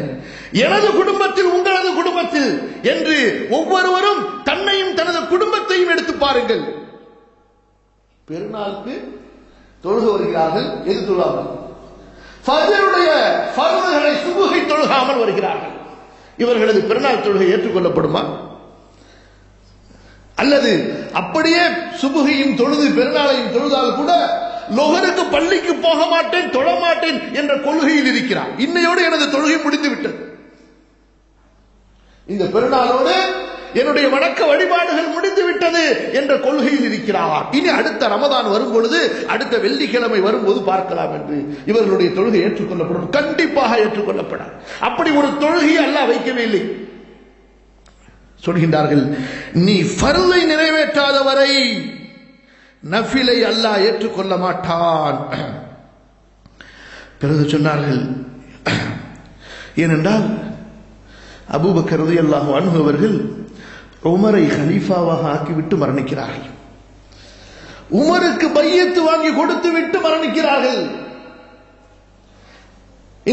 எனது குடும்பத்தில் உங்களது குடும்பத்தில் என்று ஒவ்வொருவரும் தன்னையும் தனது குடும்பத்தையும் எடுத்து பாருங்கள். பெருநாளுக்கு தொழுக வருகிறார்கள், எது தொழாமல் ஃபஜ்ருடைய ஃபர்துகளை சுபுகை தொழுகாமல் வருகிறார்கள். இவர்களது பெருநாள் தொழுகை ஏற்றுக்கொள்ளப்படுமா? அல்லது அப்படியே சுபுகையும் தொழுது பெருநாளையும் தொழுதால் கூட லொஹருக்கு பள்ளிக்கு போக மாட்டேன் தொழ மாட்டேன் என்ற கொள்கையில் இருக்கிறார். இன்னையோடு எனது தொழுகை முடிந்து விட்டது, இந்த பெருநாளோடு என்னுடைய வணக்க வழிபாடுகள் முடிந்து விட்டது என்ற கொள்கையில் இருக்கிறார். இனி அடுத்த ரமதான் வரும் பொழுது, அடுத்த வெள்ளிக்கிழமை வரும்போது பார்க்கலாம் என்று இவர்களுடைய தொழுகை ஏற்றுக்கொள்ளப்படும். கண்டிப்பாக ஏற்றுக்கொள்ளப்படாது. அப்படி ஒரு தொழுகையை அல்லாஹ் வைக்கவே இல்லை. சொல்கின்றார்கள், நீ ஃபர்லை நிறைவேற்றாத வரை நஃபிலை அல்லாஹ் ஏற்றுக்கொள்ள மாட்டான். பிறகு சொன்னார்கள், ஏனென்றால் அபூபக்கர் ரலியல்லாஹு அன்ஹு அவர்கள் உமரை கலீஃபாவாக ஆக்கிவிட்டு மரணிக்கிறார்கள். உமருக்கு பையத்து வாங்கி கொடுத்து விட்டு மரணிக்கிறார்கள்.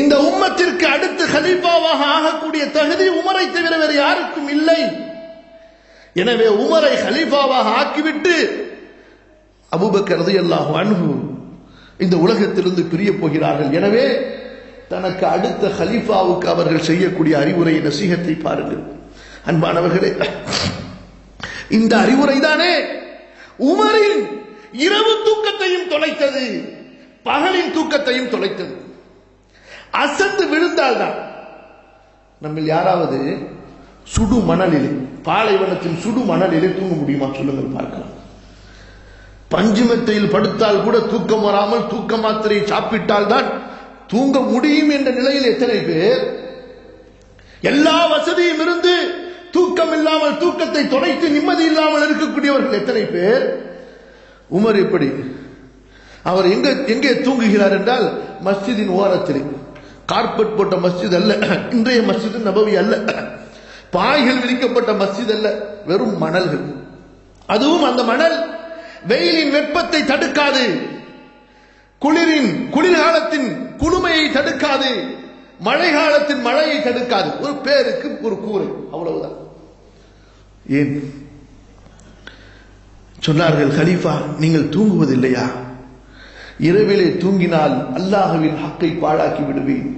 இந்த உம்மத்திற்கு அடுத்து கலீஃபாவாக ஆகக்கூடிய தகுதி உமரை தவிர வேறு யாருக்கும் இல்லை. எனவே உமரை கலீஃபாவாக ஆக்கிவிட்டு அபூபக்கர் ரலியல்லாஹு அன்ஹு இந்த உலகத்திலிருந்து பிரிய போகிறார்கள். எனவே தனக்கு அடுத்த கலீஃபாவுக்கு அவர்கள் செய்யக்கூடிய அறிவுரை நசீகத்தை பாருங்கள் அன்பானவர்களே. இந்த அறிவுரை தானே உமரின் இரவு தூக்கத்தையும் தொலைத்தது, பகலின் தூக்கத்தையும் தொலைத்தது. அசந்து விழுந்தால்தான். நம்ம யாராவது சுடு மணலிலே, பாலைவனத்தின் சுடு மணலிலே தூங்க முடியுமா சொல்லுங்கள் பார்க்கலாம். பஞ்சுமெத்தையில் படுத்தால் கூட தூக்கம் வராமல் தூக்க மாத்திரை சாப்பிட்டால் தான் தூங்க முடியும் என்ற நிலையில் எத்தனை பேர், எல்லா வசதியும் இருந்து தூக்கம் இல்லாமல் தூக்கத்தை தொலைத்து நிம்மதி இல்லாமல் இருக்கக்கூடியவர்கள் எத்தனை பேர். உமர் எப்படி, அவர் எங்கே தூங்குகிறார் என்றால் மஸ்ஜிதின் ஓரத்தில், கார்பெட் போட்ட மஸ்ஜித் அல்ல, இன்றைய மஸ்ஜித் நபவி அல்ல, பாய்கள் விரிக்கப்பட்ட மஸ்ஜித் அல்ல, வெறும் மணல்கள். அதுவும் அந்த மணல் வெயிலின் வெப்பத்தை தடுக்காது, குளிர்காலத்தின் குளுமையை தடுக்காது, மழை காலத்தின் மழையை தடுக்காது. ஒரு பேருக்கு ஒரு கூரை, அவ்வளவுதான். ஏன் சொன்னார்கள், கலீஃபா நீங்கள் தூங்குவதில்லையா? இரவிலே தூங்கினால் அல்லாஹ்வின் ஹக்கை பாழாக்கி விடுவேன்.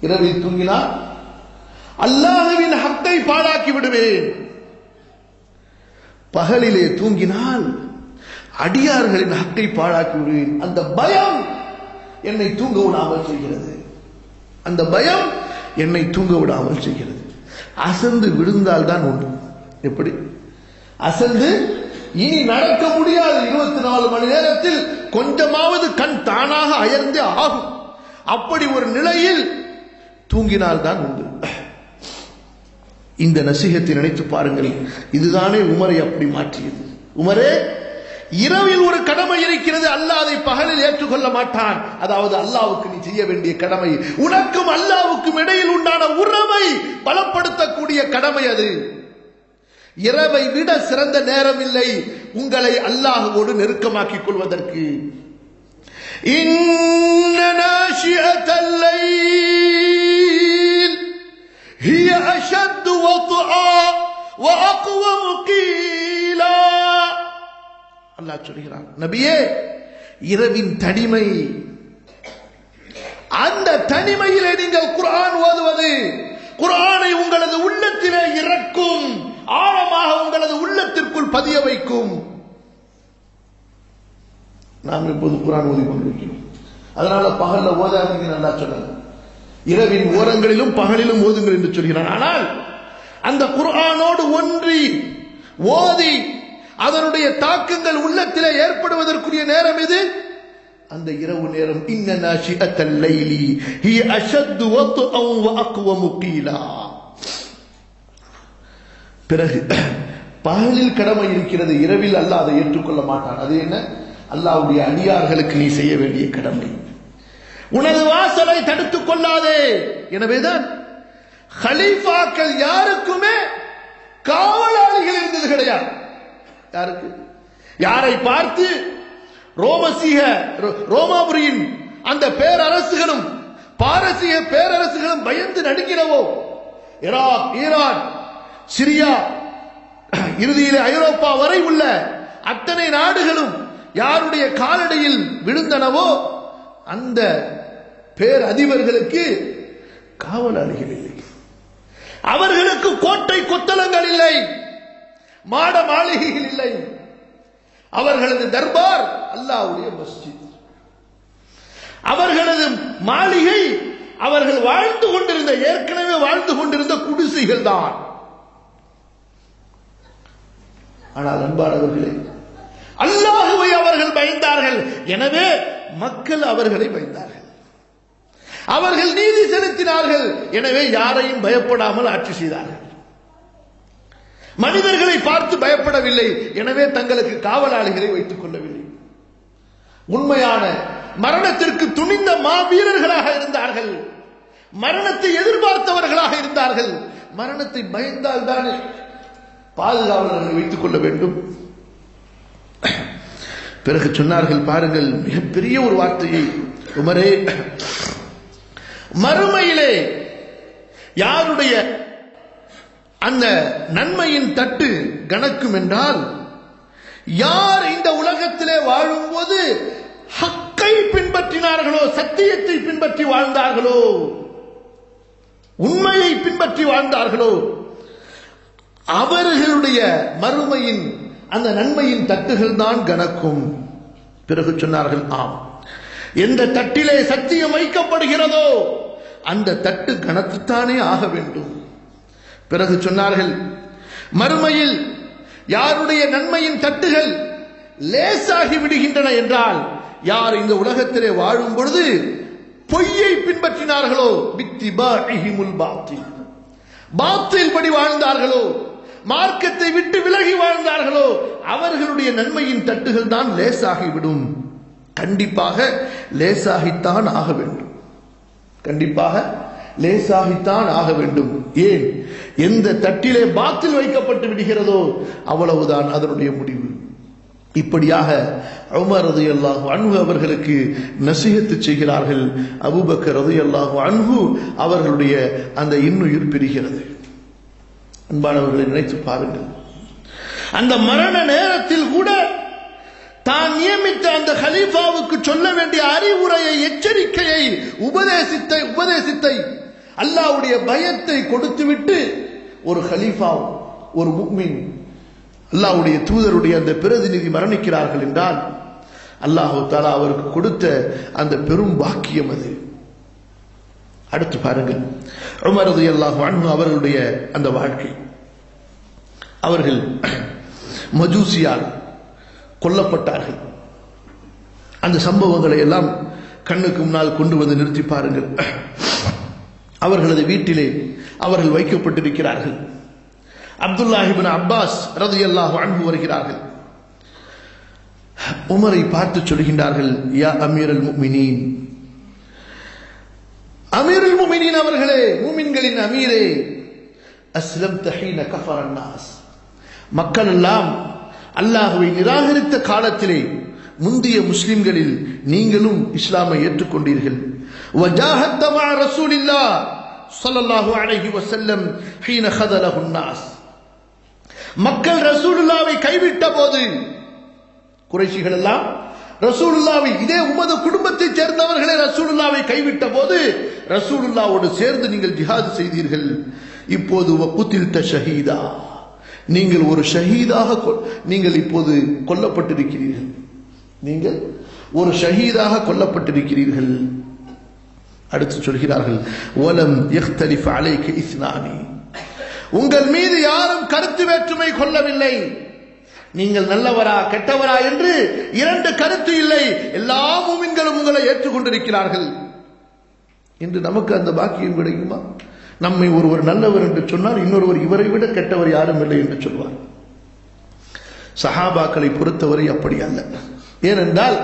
இரவில் தூங்கினால் அல்லாஹ்வின் ஹக்கை பாழாக்கி விடுவேன். பகலிலே தூங்கினால் அடியார்களின் ஹக்கை பாழாக்கி விடுவேன். அந்த பயம் என்னை தூங்க விடாமல் செய்கிறது, அந்த பயம் என்னை தூங்க விடாமல் செய்கிறது. அசந்து விழுந்தால் தான் உண்டு. எப்படி அசந்து இனி நடக்க முடியாது, 24 மணி நேரத்தில் கொஞ்சமாவது கண் தானாக அயர்ந்தே ஆகும். அப்படி ஒரு நிலையில் தூங்கினால் தான் உண்டு. இந்த நசீகத்தை நினைத்து பாருங்கள். இதுதானே உமரை அப்படி மாற்றியது. உமரே, இரவில் ஒரு கடமை இருக்கிறது, அல்லாஹ் அதை பகலில் ஏற்றுக்கொள்ள மாட்டான். அதாவது அல்லாஹ்வுக்கு நீ செய்ய வேண்டிய கடமை, உனக்கும் அல்லாஹ்வுக்கும் இடையில் உண்டான உறவை பலப்படுத்தக்கூடிய கடமை அது. இரவை விட சிறந்த நேரம் இல்லை உங்களை அல்லாஹ்வோடு நெருக்கமாக்கிக் கொள்வதற்கு. இன்ன நாஷிஅத்தல் லைல் ஹிய அஷத்து வத்ஆ வ அக்வமு கீலா. அல்லாஹ் சொல்கிறான், நபியே, இரவின் தனிமை, அந்த தனிமையிலே நீங்கள் குர்ஆன் ஓதுவது குர்ஆனை உங்களது உள்ளத்திலே இறக்கும், ஆழமாக உங்களது உள்ளத்திற்குள் பதிய வைக்கும். நாம் இப்போது குர்ஆன் ஓதி கொண்டிருக்கிறோம், அதனால பகல்ல ஓதாதீங்க நல்லா சொன்னாங்க. இரவின் ஓரங்களிலும் பகலிலும் ஓதுங்கள் என்று சொல்கிறான். ஆனால் அந்த குர்ஆனோடு ஒன்றி ஓதி அதனுடைய தாக்கங்கள் உள்ளத்திலே ஏற்படுவதற்குரிய நேரம் இது, அந்த இரவு நேரம். இன்ன நாஷிஅத்தல் லைலி ஹிய அஷத்து வத்ஆ வ அக்வமு கீலா. பிறகு பகலில் கடமை இருக்கிறது, இரவில் அல்லாஹ் அதை ஏற்றுக்கொள்ள மாட்டான். அது என்ன? அல்லாஹ்வுடைய அடியார்களுக்கு நீ செய்ய வேண்டிய கடமை. உனது வாசலை தடுத்துக் கொள்ளாதே. எனவேதான் கலீஃபாக்கள் யாருக்குமே காவலாளிகள் இருந்தது கிடையாது. யாருக்கு? யாரை பார்த்து ரோமாபுரியின் அந்த பேரரசுகளும் பாரசீக பேரரசுகளும் பயந்து நடுங்கினவோ, ஈராக், ஈரான், சிரியா, இறுதியில் ஐரோப்பா வரை உள்ள அத்தனை நாடுகளும் யாருடைய காலடியில் விழுந்தனவோ அந்த பேரதிபர்களுக்கு காவலாளிகள் இல்லை, அவர்களுக்கு கோட்டை கொத்தளங்கள் இல்லை, மாட மாளிகைகள் இல்லை. அவர்களது தர்பார் அல்லாஹ்வுடைய மஸ்ஜித், அவர்களது மாளிகை அவர்கள் வாழ்ந்து கொண்டிருந்த ஏற்கனவே வாழ்ந்து கொண்டிருந்த குடிசைகள் தான். ஆனால் அன்பானவர்களே, அல்லாஹ்வை அவர்கள் பயந்தார்கள், எனவே மக்கள் அவர்களை பயந்தார்கள். அவர்கள் நீதி செலுத்தினார்கள், எனவே யாரையும் பயப்படாமல் ஆட்சி செய்தார்கள். மனிதர்களை பார்த்து பயப்படவில்லை, எனவே தங்களுக்கு காவலாளிகளை வைத்துக் கொள்ளவில்லை. உண்மையான மரணத்திற்கு துணிந்த மாவீரர்களாக இருந்தார்கள், மரணத்தை எதிர்பார்த்தவர்களாக இருந்தார்கள். மரணத்தை பயந்தால் தானே பாதுகாவலர்களை வைத்துக் கொள்ள வேண்டும். பிறகு சொன்னார்கள், பாருங்கள், மிகப்பெரிய ஒரு வார்த்தையை, உமரே, மறுமையிலே யாருடைய அந்த நன்மையின் தட்டு கணக்கும் என்றால், யார் இந்த உலகத்திலே வாழும்போது ஹக்கை பின்பற்றினார்களோ, சத்தியத்தை பின்பற்றி வாழ்ந்தார்களோ, உண்மையை பின்பற்றி வாழ்ந்தார்களோ, அவர்களுடைய மறுமையின் அந்த நன்மையின் தட்டுகள் தான் கணக்கும். பிறகு சொன்னார்கள், ஆம், எந்த தட்டிலே சத்தியம் வைக்கப்படுகிறதோ அந்த தட்டு கணத்துத்தானே ஆக வேண்டும். பிறகு சொன்னார்கள், மறுமையில் யாருடைய நன்மையின் தட்டுகள் லேசாகி விடுகின்றன என்றால், யார் இந்த உலகத்திலே வாழும் பொழுது பொய்யை பின்பற்றினார்களோ, பித்திபாஹிமுல் பாத்தில், பாத்தில் படி வாழ்ந்தார்களோ, மார்க்கத்தை விட்டு விலகி வாழ்ந்தார்களோ, அவர்களுடைய நன்மையின் தட்டுகள் தான் லேசாகிவிடும். கண்டிப்பாக லேசாகித்தான் ஆக வேண்டும், கண்டிப்பாக லேசாகித்தான் ஆக வேண்டும். ஏன்? எந்த தட்டிலே பாத்தில் வைக்கப்பட்டு விடுகிறதோ அவ்வளவுதான் அதனுடைய முடிவு. இப்படியாக உமர் ரலியல்லாஹு அன்ஹு அவர்களுக்கு நசீஹத்து செய்கிறார்கள். அபூபக்கர் ரலியல்லாஹு அன்ஹு அவர்களுடைய அந்த இன்னுயிர் பிரிகிறது. அன்பானவர்களை நினைத்து பாருங்கள், அந்த மரண நேரத்தில் கூட தான் நியமித்த அந்த கலீஃபாவுக்கு சொல்ல வேண்டிய அறிவுரையை, எச்சரிக்கையை, உபதேசத்தை அல்லாஹ்வுடைய பயத்தை கொடுத்துவிட்டு ஒரு கலீஃபா, ஒரு முஃமின், அல்லாஹ்வுடைய தூதருடைய அந்த பிரதிநிதி மரணிக்கிறார்கள் என்றால் அல்லாஹ் தஆலா அவருக்கு கொடுத்த அந்த பெரும் பாக்கியம் அது. அடுத்து பாருங்கள், உமர் ரலியல்லாஹு அன்ஹு அவர்களுடைய அந்த வாழ்க்கை. அவர்கள் மஜூசியால் கொல்லப்பட்டார்கள். அந்த சம்பவங்களை எல்லாம் கண்ணுக்கு முன்னால் கொண்டு வந்து நிறுத்தி பாருங்கள். அவர்களது வீட்டிலே அவர்கள் வைக்கப்பட்டிருக்கிறார்கள். அப்துல்லாஹ் இப்னு அப்பாஸ் ரலியல்லாஹு அன்ஹு வருகிறார்கள். உமரை பார்த்து சொல்கின்றார்கள், யா அமீருல் முஃமினீன், அமீருல் முஃமினீன் அவர்களே, மூமின்களின் அமீரே, அஸ்லம்த ஹீன கஃபரன் நாஸ், மக்கள் எல்லாம் அல்லாஹ்வை நிராகரித்த காலத்திலே முந்திய முஸ்லிம்களில் நீங்களும் இஸ்லாமை ஏற்றுக்கொண்டீர்கள். வஜாஹத்த மஅ ரசூலில்லாஹ் ஸல்லல்லாஹு அலைஹி வஸல்லம் ஹீன ஹதலஹுன் நாஸ், மக்கள் ரசூலுல்லாஹ்வை கைவிட்ட போது, குறைஷிகள் எல்லாம் ரசூலுல்லாஹ்வை, இதே உமது குடும்பத்தைச் சேர்ந்தவர்களே ரசூலுல்லாஹ்வை கைவிட்ட போது ரசூலுல்லாஹ்வோடு சேர்ந்து நீங்கள் ஜிஹாத் செய்தீர்கள். இப்போது வகுதில்த ஷஹீதா, நீங்கள் ஒரு ஷஹீதாக நீங்கள் இப்போது கொல்லப்பட்டிருக்கிறீர்கள், நீங்கள் ஒரு ஷஹீதாக கொல்லப்பட்டிருக்கிறீர்கள். அடுத்து சொல்கிறார்கள், வலம் யக்தலிஃப் அலைக இஸ்னானி, உங்கள் மீது யாரும் கருத்து வேற்றுமை கொள்ளவில்லை, நீங்கள் நல்லவரா கெட்டவரா என்று இரண்டு கருத்து இல்லை, எல்லா மூமின்களும் உங்களை ஏற்றுக்கொண்டிருக்கிறார்கள். இன்று நமக்கு அந்த பாக்கியம் கிடைக்குமா? நம்மை ஒருவர் நல்லவர் என்று சொன்னார், இன்னொருவர் இவரை விட கெட்டவர் யாரும் இல்லை என்று சொல்வார். சஹாபாக்களை பொறுத்தவரை அப்படி அல்ல. ஏனென்றால்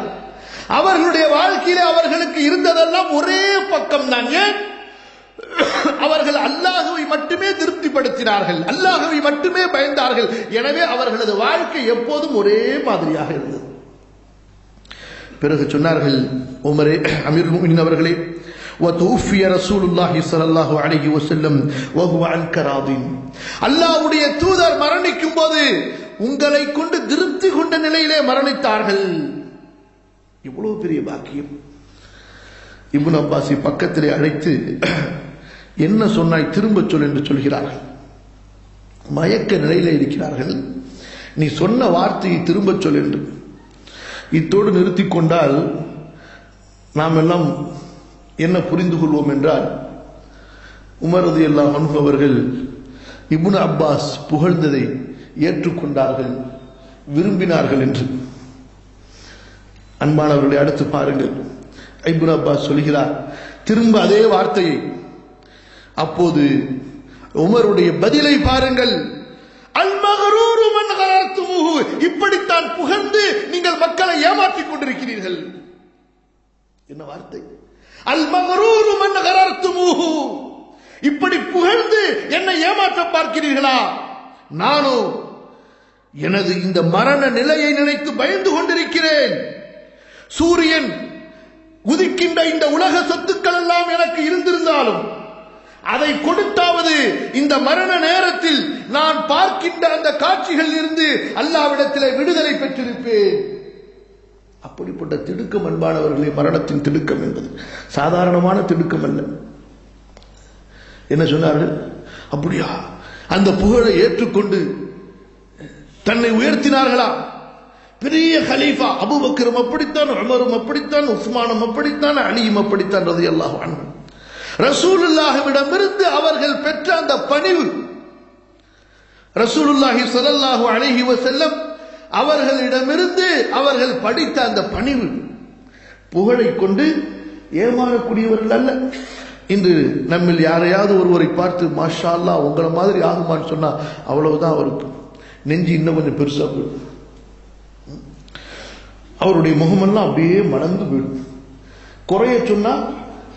அவர்களுடைய வாழ்க்கையிலே அவர்களுக்கு இருந்ததெல்லாம் ஒரே பக்கம் தான். ஏன்? அவர்கள் அல்லாஹ்வை மட்டுமே திருப்திப்படுத்தினார்கள், அல்லாஹ்வை மட்டுமே பயந்தார்கள். எனவே அவர்களது வாழ்க்கை எப்போதும் ஒரே மாதிரியாக இருந்தது. பிறகு சொன்னார்கள், உமரே, அமீருல் முஃமினீன் அவர்களே, وَتُوفِيَ رَسُولُ اللَّهِ صَلَّى اللَّهُ عَلَيْهِ وَسَلَّمَ وَهُوَ عَنْكَ رَاضٍ. அல்லாஹ்வுடைய தூதர் மரணிக்கும் போது உங்களை கொண்டு திருப்தி கொண்ட நிலையிலே மரணித்தார்கள். இவ்வளவு பெரிய பாக்கியம். இப்னு அப்பாஸை பக்கத்திலே அழைத்து, என்ன சொன்னாய், திரும்ப சொல் என்று சொல்கிறார்கள். மயக்க நிலையிலே இருக்கிறார்கள். நீ சொன்ன வார்த்தையை திரும்ப சொல் என்று. இத்தோடு நிறுத்திக் கொண்டால் நாம் எல்லாம் என்ன புரிந்து கொள்வோம் என்றால், உமர் ரலியல்லாஹு அன்ஹு அவர்கள் இப்னு அப்பாஸ் புகழ்ந்ததை ஏற்றுக்கொண்டார்கள், விரும்பினார்கள் என்று. அன்பானவர்களை, அடுத்து பாருங்கள், இப்னு அப்பாஸ் சொல்கிறார் திரும்ப அதே வார்த்தையை. அப்போது உமருடைய பதிலை பாருங்கள். அல் மக்ரூரு மன் கரர்துமுஹு, இப்படித்தான் புகழ்ந்து நீங்கள் மக்களை ஏமாற்றிக் கொண்டிருக்கிறீர்கள். என்ன வார்த்தை! அல் மக்ரூரு மன் கரர்துமுஹு, இப்படி புகழ்ந்து என்னை ஏமாற்ற பார்க்கிறீர்களா? நானோ எனது இந்த மரண நிலையை நினைத்து பயந்து கொண்டிருக்கிறேன். சூரியன் உதிக்கின்ற இந்த உலக சொத்துக்கள் எல்லாம் எனக்கு இருந்திருந்தாலும் அதை கொடுத்தாவது இந்த மரண நேரத்தில் நான் பார்க்கின்ற அந்த காட்சிகள் இருந்து அல்லாஹ்விடத்திலே விடுதலை பெற்றிருப்பேன். அப்படிப்பட்ட திடுக்கம் அன்பானவர்களே, மரணத்தின் திடுக்கம் என்பது சாதாரணமான திடுக்கம் அல்ல. என்ன சொன்னார்கள்? அப்படியா, அந்த புகழை ஏற்றுக்கொண்டு தன்னை உயர்த்தினார்களா? பெரிய கலீஃபா அபூபக்கரும் அப்படித்தான், உமரும் அப்படித்தான், உஸ்மானும் அப்படித்தான், அலியும் அப்படித்தான் ரலியல்லாஹு அன்ஹு. ரசூலுல்லாஹ்விடமிருந்து அவர்கள் பெற்ற அந்த பணிவு, ரசூலுல்லாஹி ஸல்லல்லாஹு அலைஹி வஸல்லம் அவர்களிடமிருந்து அவர்கள் படித்த அந்த பணிவு, புகழை கொண்டு ஏமாறக்கூடியவர்கள் அல்ல. இன்று நம்மில் யாரையாவது ஒருவரை பார்த்து மாஷா அல்லாஹ் உங்களை மாதிரி ஆகுமான்னு சொன்னா அவ்வளவுதான், அவருக்கு நெஞ்சு இன்னும் கொஞ்சம் பெருசா போயிடும். அவருடைய முகமெல்லாம் அப்படியே மடந்து போயிடும். குறைய சொன்னா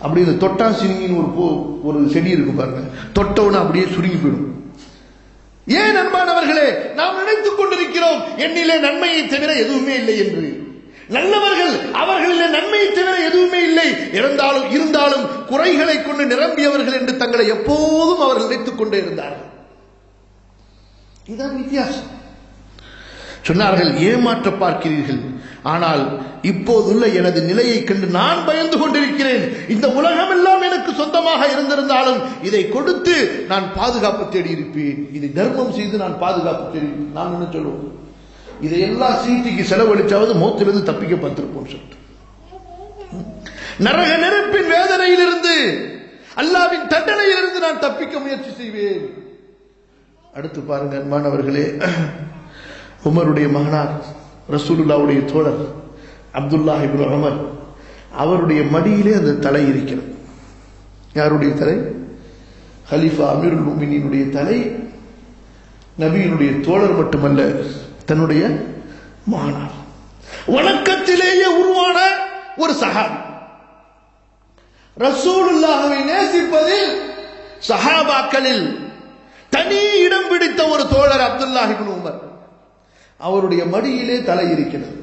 அப்படி இந்த தொட்டா சினிங்கின்னு ஒரு செடி இருக்கு பாருங்க, தொட்டவுன்னு அப்படியே சுருங்கி போயிடும். ஏன் அன்பானவர்களே, நாம் நினைத்துக் கொண்டிருக்கிறோம் என்னிலே நன்மையை தவிர எதுவுமே இல்லை என்று. நல்லவர்கள் அவர்களிலே நன்மையை தவிர எதுவுமே இல்லை, இருந்தாலும் குறைகளை கொண்டு நிரம்பியவர்கள் என்று தங்களை எப்போதும் அவர்கள் நினைத்துக் கொண்டே இருந்தார்கள். இதுதான் வித்தியாசம். சொன்னார்கள், ஏமாற்ற பார்க்கிறீர்கள், ஆனால் இப்போதுள்ள எனது நிலையை கண்டு நான் பயந்து கொண்டிருக்கிறேன். இந்த உலகம் எல்லாம் எனக்கு சொந்தமாக இருந்திருந்தாலும் இதை கொடுத்து நான் பாதுகாப்பு தேடி இருப்பேன், இதை தர்மம் செய்து நான் பாதுகாப்பு தேடி. நான் என்ன சொல்லுவோம், இதையெல்லாம் சீட்டிக்கு செலவழிச்சாவது மௌத்திலிருந்து தப்பிக்க பார்த்திருப்போம் சொல்லிட்டு. நரக நெருப்பின் வேதனையிலிருந்து, அல்லாஹ்வின் தண்டனையிலிருந்து நான் தப்பிக்க முயற்சி செய்வேன். அடுத்து பாருங்க அன்பானவர்களே, உமருடைய மகனார் ரசூலுல்லாஹ்வுடைய தோழர் அப்துல்லாஹ் இப்னு உமர், அவருடைய மடியிலே அந்த தலை இருக்கிறது. யாருடைய தலை? ஹலீஃபா அமீருல் முஃமினீனுடைய தலை. நபியினுடைய தோழர் மட்டுமல்ல, தன்னுடைய மகனார். வணக்கத்திலேயே உருவான ஒரு சஹாபி. ரசூலுல்லாஹ்வை நேசிப்பதில் சஹாபாக்களில் தனி இடம் பிடித்த ஒரு தோழர் அப்துல்லாஹ் இப்னு உமர். அவருடைய மடியிலே தலை இருக்கிறது.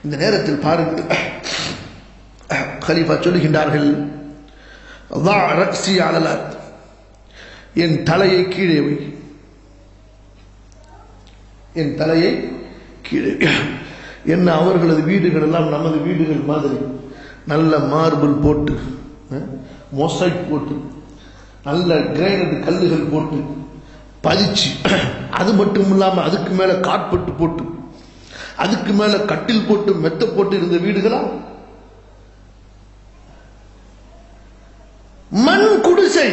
இந்த நேரத்தில் பாருங்கள், கலீஃபா சொல்லுகின்றார்கள், என் தலையை கீழே வை, என் தலையை கீழே. என்ன, அவர்களது வீடுகள் எல்லாம் நமது வீடுகள் மாதிரி நல்ல மார்பிள் போட்டு, மொசைக் போட்டு, நல்ல கிரைனட் கல்லுகள் போட்டு பதிச்சு, அது மட்டும் இல்லாம அதுக்கு மேல கார்பெட் போட்டு, அதுக்கு மேல கட்டில் போட்டு மெத்த போட்டு இருந்த வீடுகளா? மண் குடிசை,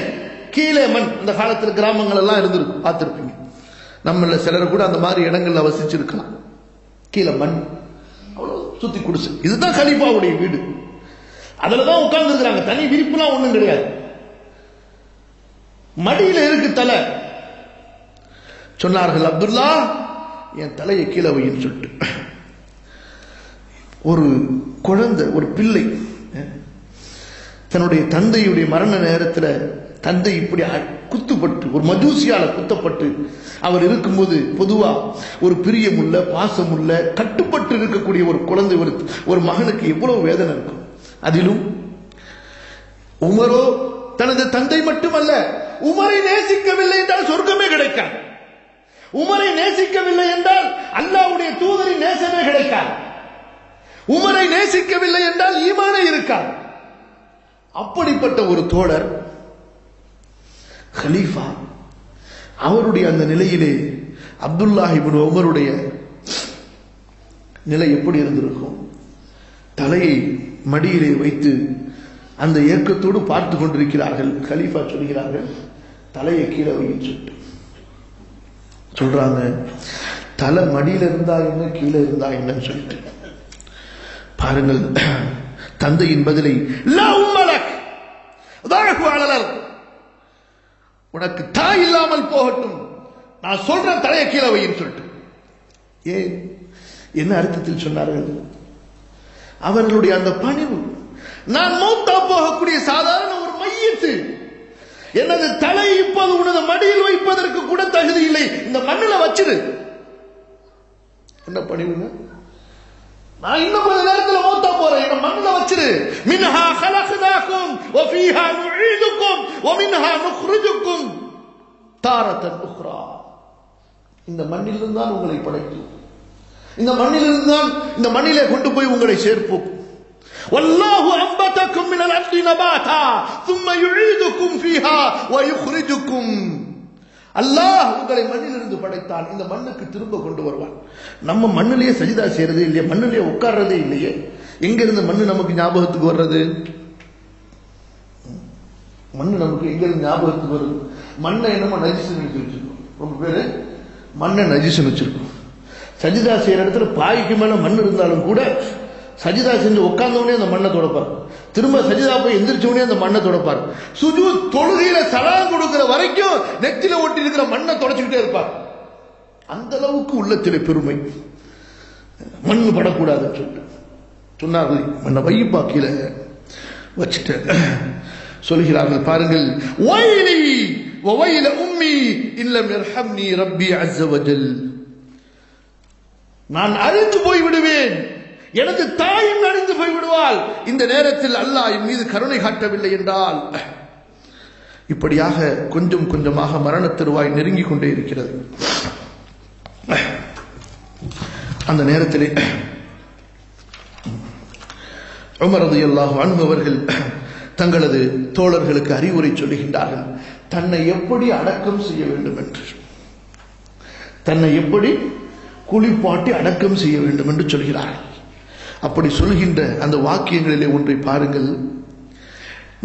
கீழே மண். அந்த காலத்தில் கிராமங்கள் எல்லாம் இருந்திருக்கும், பார்த்திருப்பீங்க. நம்மள சிலர் கூட அந்த மாதிரி இடங்கள்ல வசிச்சிருக்கலாம். கீழே மண், அவ்வளவு சுத்தி குடிசை. இதுதான் கலீஃபாவுடைய வீடு. அதுலதான் உட்கார்ந்து இருக்கிறாங்க, தனி விரிப்புலாம் ஒண்ணும் கிடையாது. மடியில இருக்கு தலை. சொன்னார்கள், அப்துல்லா என் தலையை கீழே வைன்னு சொல்லிட்டு. ஒரு குழந்தை, ஒரு பிள்ளை தன்னுடைய தந்தையுடைய மரண நேரத்தில் தந்தை இப்படி குத்துப்பட்டு, ஒரு மஜூசியால குத்தப்பட்டு அவர் இருக்கும்போது பொதுவா ஒரு பிரியமுள்ள பாசமுள்ள கட்டுப்பட்டு கஷ்டப்பட்டு இருக்கக்கூடிய ஒரு குழந்தை, ஒரு மகனுக்கு எவ்வளவு வேதனை இருக்கும். அதிலும் உமரோ தனது தந்தை மட்டுமல்ல, உமரை நேசிக்கவில்லை என்றால் சொர்க்கமே கிடைக்காது. உமரை நேசிக்கவில்லை என்றால் அல்லாஹ்வுடைய தூதரின் நேசமே கிடைக்காது. உமரை நேசிக்கவில்லை என்றால் ஈமானே இருக்காது. அப்படிப்பட்ட ஒரு தோழர் கலீஃபா, அவருடைய அந்த நிலையிலே அப்துல்லாஹ் இப்னு உமருடைய நிலை எப்படி இருந்திருக்கும்? தலையை மடியிலே வைத்து அந்த ஏக்கத்தோடு பார்த்து கொண்டிருக்கிறார்கள். கலீஃபா சொல்கிறார்கள், தலையை கீழே வைச்சு சொல்றாங்க, தலை மடியில இருந்தா என்ன கீழே இருந்தா என்னன்னு சொல்லிட்டு பாருங்கள். தந்தையின் பதிலை, உனக்கு தாய் இல்லாமல் போகட்டும், நான் சொல்றேன் தலையை கீழே வைன்னு சொல்லிட்டு. ஏன், என்ன அர்த்தத்தில் சொன்னார்கள்? அவர்களுடைய அந்த பணிவு. நான் மௌத்தா போகக்கூடிய சாதாரண ஒரு மையத்து, எனது தலை இப்போது உனது மடியில் வைப்பதற்கு கூட தகுதி இல்லை, இந்த மண்ணில் வச்சிரு. என்ன பணிவுங்க? நான் இன்னும் கொஞ்ச நேரத்தில் மௌத்தா போறேன், என்ன மண்ணில் வச்சிரு. மின்ஹா خلقناكم وفيها نعيدكم ومنها نخرجكم تارة أخرى. இந்த மண்ணிலிருந்து தான் உங்களை படைத்தோம், இந்த மண்ணிலிருந்து தான் இந்த மண்ணிலே கொண்டு போய் உங்களை சேர்ப்போம். والله أنبتكم من الأرض نباتا ثم يعيدكم فيها ويخرجكم. அல்லாஹ் உங்களை மண்ணிலிருந்து படைத்தான், இந்த மண்ணுக்கு திரும்ப கொண்டு வருவான். நம்ம மண்ணிலேயே சஜிதா செய்யறதே இல்லையே, மண்ணிலேயே உட்கார்றதே இல்லையே, எங்க இருந்து மண்ணு நமக்கு ஞாபகத்துக்கு வர்றது? மண்ணு நமக்கு எங்க இருந்து ஞாபகத்துக்கு வருது? மண்ணை என்னமோ நஜிசுன்னு வச்சிருக்கோம். ரொம்ப பேரு மண்ணை நஜிசுன்னு வச்சிருக்கோம். சஜிதா செய்யற இடத்துல பாய்க்கு மேல மண் இருந்தாலும் கூட சஜிதா செஞ்சு உட்கார்ந்தவனே அந்த மண்ணை தொடப்பார், திரும்ப சஜிதா போய் எந்திரிச்சவனே அந்த மண்ணை தொடப்பார். சுஜூத் தொழுகையில சலாம் கொடுக்கிற வரைக்கும் நெத்தில ஒட்டி இருக்கிற மண்ணை தொடச்சுக்கிட்டே இருப்பார். அந்த அளவுக்கு உள்ளத்திலே பெருமை, மண்ணு படக்கூடாதுன்னு சொல்லிட்டு சொன்னார்கள். மண்ணை வைப்பா கீழே வச்சுட்டு சொல்கிறார்கள், பாருங்கள், வைலி வவைல உம்மி இல்லம் யர்ஹம்னி ரப்பி அஸ்ஸ வஜல். நான் அழிந்து போய் விடுவேன், எனது தாயும் அழிந்து போய் விடுவாள், இந்த நேரத்தில் அல்லாஹ் என் மீது கருணை காட்டவில்லை என்றால். இப்படியாக கொஞ்சம் கொஞ்சமாக மரண தருவாய் நெருங்கிக் கொண்டே இருக்கிறது. அந்த நேரத்திலே உமர் ரலியல்லாஹு அன்ஹு அவர்கள் தங்களது தோழர்களுக்கு அறிவுரை சொல்லுகின்றார்கள், தன்னை எப்படி அடக்கம் செய்ய வேண்டும் என்று, தன்னை எப்படி குளிப்பாட்டி அடக்கம் செய்ய வேண்டும் என்று சொல்கிறார்கள். அப்படி சொல்கின்ற அந்த வாக்கியங்களிலே ஒன்றை பாருங்கள்,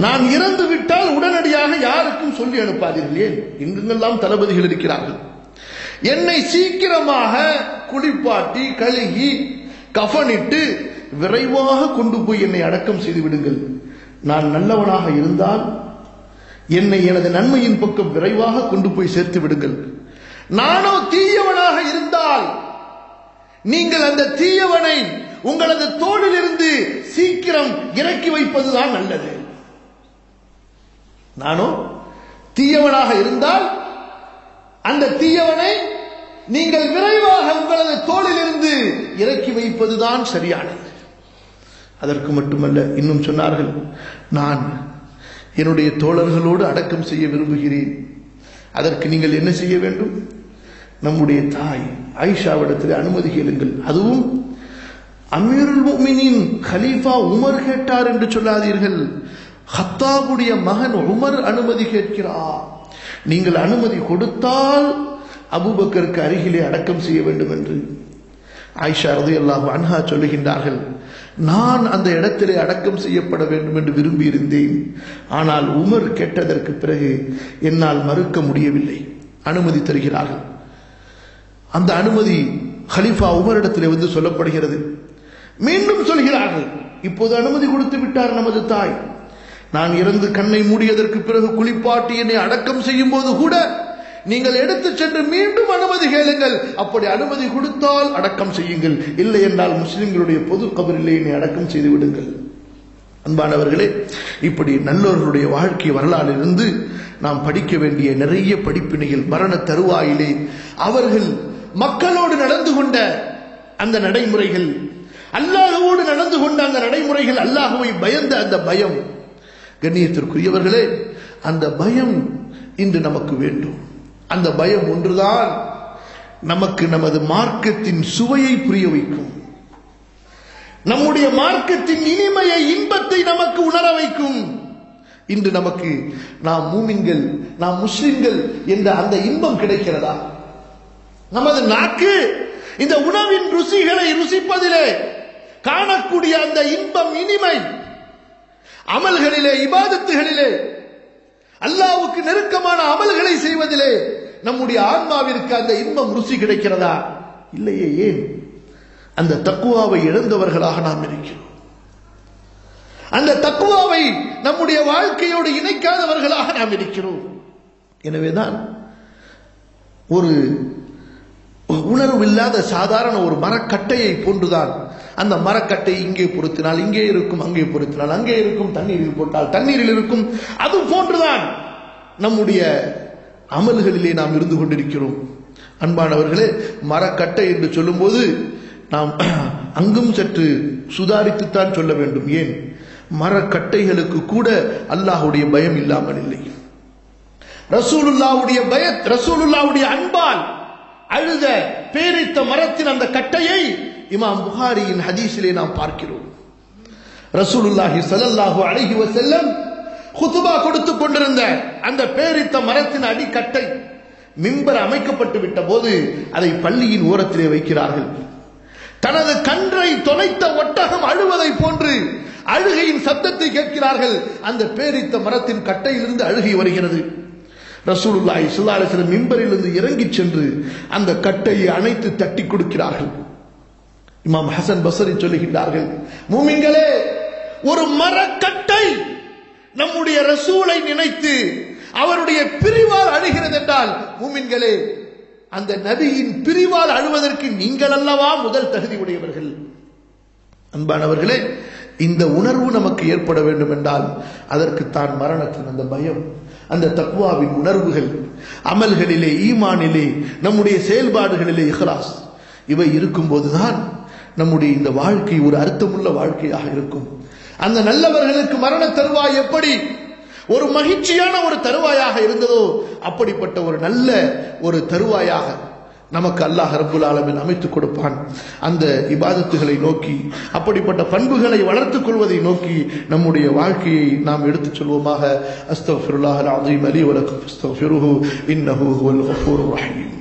நான் இறந்து விட்டால் உடனடியாக யாருக்கும் சொல்லி அனுப்பாதீர்கள். ஏன், எங்கெங்கெல்லாம் தளபதிகள் இருக்கிறார்கள். என்னை சீக்கிரமாக குளிப்பாட்டி கழுகி கஃனிட்டு விரைவாக கொண்டு போய் என்னை அடக்கம் செய்து விடுங்கள். நான் நல்லவனாக இருந்தால் என்னை எனது நன்மையின் பக்கம் விரைவாக கொண்டு போய் சேர்த்து விடுங்கள். நானோ தீயவனாக இருந்தால் நீங்கள் அந்த தீயவனை உங்களது தோளிலிருந்து சீக்கிரம் இறக்கி வைப்பதுதான் நல்லது. நானோ தீயவனாக இருந்தால் அந்த தீயவனை நீங்கள் விரைவாக உங்களது தோளிலிருந்து இறக்கி வைப்பதுதான் சரியானது. அதற்கு மட்டுமல்ல, இன்னும் சொன்னார்கள், நான் என்னுடைய தோழர்களோடு அடக்கம் செய்ய விரும்புகிறேன். அதற்கு நீங்கள் என்ன செய்ய வேண்டும்? நம்முடைய தாய் ஆயிஷாவிடத்தில் அனுமதி கேளுங்கள். அதுவும் அமீருல் முஃமினீன் கலீஃபா உமர் கேட்டார் என்று சொல்லாதீர்கள். ஹத்தாபுடைய மகன் உமர் அனுமதி கேட்கிறார். நீங்கள் அனுமதி கொடுத்தால் அபூபக்கருக்கு அருகிலே அடக்கம் செய்ய வேண்டும் என்று ஆயிஷா ரலியல்லாஹு அன்ஹா சொல்லுகின்றார்கள், நான் அந்த இடத்திலே அடக்கம் செய்யப்பட வேண்டும் என்று விரும்பி இருந்தேன். ஆனால் உமர் கேட்டதற்கு பிறகு என்னால் மறுக்க முடியவில்லை. அனுமதி தருகிறார்கள். அந்த அனுமதி கலீஃபா உமரிடத்திலே வந்து சொல்லப்படுகிறது. மீண்டும் சொல்கிறார்கள், இப்போது அனுமதி கொடுத்து விட்டார் நமது தாய். நான் இறந்து கண்ணை மூடியதற்கு பிறகு குளிப்பாட்டி என்னை அடக்கம் செய்யும் போது கூட நீங்கள் எடுத்து சென்று மீண்டும் அனுமதி கேளுங்கள். அப்படி அனுமதி கொடுத்தால் அடக்கம் செய்யுங்கள், இல்லை என்றால் முஸ்லிம்களுடைய பொது கபரிலே என்னை அடக்கம் செய்து விடுங்கள். அன்பானவர்களே, இப்படி நல்லவர்களுடைய வாழ்க்கை வரலாறிலிருந்து நாம் படிக்க வேண்டிய நிறைய படிப்பினைகள். மரண தருவாயிலே அவர்கள் மக்களோடு நடந்து கொண்ட அந்த நடைமுறைகள், அல்லாஹ்வோடு நடந்து கொண்ட அந்த நடைமுறைகள், அல்லாஹ்வை பயந்த அந்த பயம். கண்ணியத்திற்குரியவர்களே, அந்த பயம் இன்று நமக்கு வேண்டும். அந்த பயம் ஒன்றுதான் நமக்கு நமது மார்க்கத்தின் சுவையை புரிய வைக்கும், நம்முடைய மார்க்கத்தின் இனிமையை, இன்பத்தை நமக்கு உணர வைக்கும். இன்று நமக்கு நாம் மூமின்கள், நாம் முஸ்லிம்கள் என்ற அந்த இன்பம் கிடைக்கிறதா? நமது நாக்கு இந்த உணவின் ருசிகளை ருசிப்பதிலே காணக்கூடிய அந்த இன்பம், இனிமை, அமல்களிலே, இபாதத்துகளிலே, அல்லாஹ்வுக்கு நெருக்கமான அமல்களை செய்வதிலே நம்முடைய ஆன்மாவிற்கு அந்த இன்பம், ருசி கிடைக்கிறதா? இல்லையே. ஏன்? அந்த தக்வாவை இழந்தவர்களாக நாம் இருக்கிறோம். அந்த தக்வாவை நம்முடைய வாழ்க்கையோடு இணைக்காதவர்களாக நாம் இருக்கிறோம். எனவேதான் ஒரு உணர்வில்லாத சாதாரண ஒரு மரக்கட்டையை போன்றுதான் அந்த மரக்கட்டை இங்கே பொருத்தினால் இங்கே இருக்கும், அங்கே பொருத்தினால் அங்கே இருக்கும், தண்ணீரில் போட்டால் தண்ணீரில் இருக்கும். அது போன்றுதான் நம்முடைய அமல்களிலே நாம் இருந்து கொண்டிருக்கிறோம். அன்பானவர்களே, மரக்கட்டை என்று சொல்லும்போது நாம் அங்கும் சற்று சுதாரித்துத்தான் சொல்ல வேண்டும். ஏன்? மரக்கட்டைகளுக்கு கூட அல்லாஹ்வுடைய பயம் இல்லாமல் இல்லை. ரசூலுல்லாஹ்வுடைய ரசூலுல்லாஹ்வுடைய அன்பால் அழுத பேரித்த மரத்தின் அந்த கட்டையை இமாம் புகாரியின் ஹதீஸிலே நாம் பார்க்கிறோம். ரசூலுல்லாஹி ஸல்லல்லாஹு அலைஹி வஸல்லம் குதுபா கொடுத்துக் கொண்டிருந்த அந்த பேரித்த மரத்தின் அடிக்கட்டை மிம்பர் அமைக்கப்பட்டு விட்ட போது அதை பள்ளியின் ஓரத்திலே வைக்கிறார்கள். தனது கன்றை தொலைத்த ஒட்டகம் அழுவதை போன்று அழுகையின் சத்தத்தை கேட்கிறார்கள். அந்த பேரித்த மரத்தின் கட்டையிலிருந்து அழுகை வருகிறது. ரசூலுல்லாஹி ஸல்லல்லாஹு அலைஹி வஸல்லம் மிம்பரிலிருந்து இறங்கி சென்று அந்த கட்டையை அணைத்து தட்டி கொடுக்கிறார்கள். இமாம் ஹசன் பஸ்ரி சொல்லுகின்றார்கள், மூமின்களே, ஒரு மரக்கட்டை நம்முடைய ரசூலை நினைத்து அவருடைய பிரிவால் அழுகிறது என்றால், மூமின்களே, அந்த நபியின் பிரிவால் அழுவதற்கு நீங்கள் அல்லவா முதல் தகுதி உடையவர்கள். அன்பானவர்களே, இந்த உணர்வு நமக்கு ஏற்பட வேண்டும் என்றால் அதற்கு தான் மரணத்தின் அந்த பயம், அந்த தக்வாவின் உணர்வுகள், அமல்களிலே, ஈமானிலே, நம்முடைய செயல்பாடுகளிலே இஹ்லாஸ், இவை இருக்கும்போதுதான் நம்முடைய இந்த வாழ்க்கை ஒரு அர்த்தமுள்ள வாழ்க்கையாக இருக்கும். அந்த நல்லவர்களுக்கு மரண தருவாய் எப்படி ஒரு மகிழ்ச்சியான ஒரு தருவாயாக இருந்ததோ அப்படிப்பட்ட ஒரு நல்ல ஒரு தருவாயாக நமக்கு அல்லாஹ் ரப்புல் ஆலமீன் அமைத்துக் கொடுப்பான். அந்த இபாதத்துகளை நோக்கி, அப்படிப்பட்ட பண்புகளை வளர்த்துக் கொள்வதை நோக்கி நம்முடைய வாழ்க்கையை நாம் எடுத்துச் சொல்வோமாக. அஸ்தக்ஃபிருல்லாஹல் அஸீம் லி வ லக்கும் ஃபஸ்தக்ஃபிருஹு இன்னஹு ஹுவல் கஃபூருர் ரஹீம்.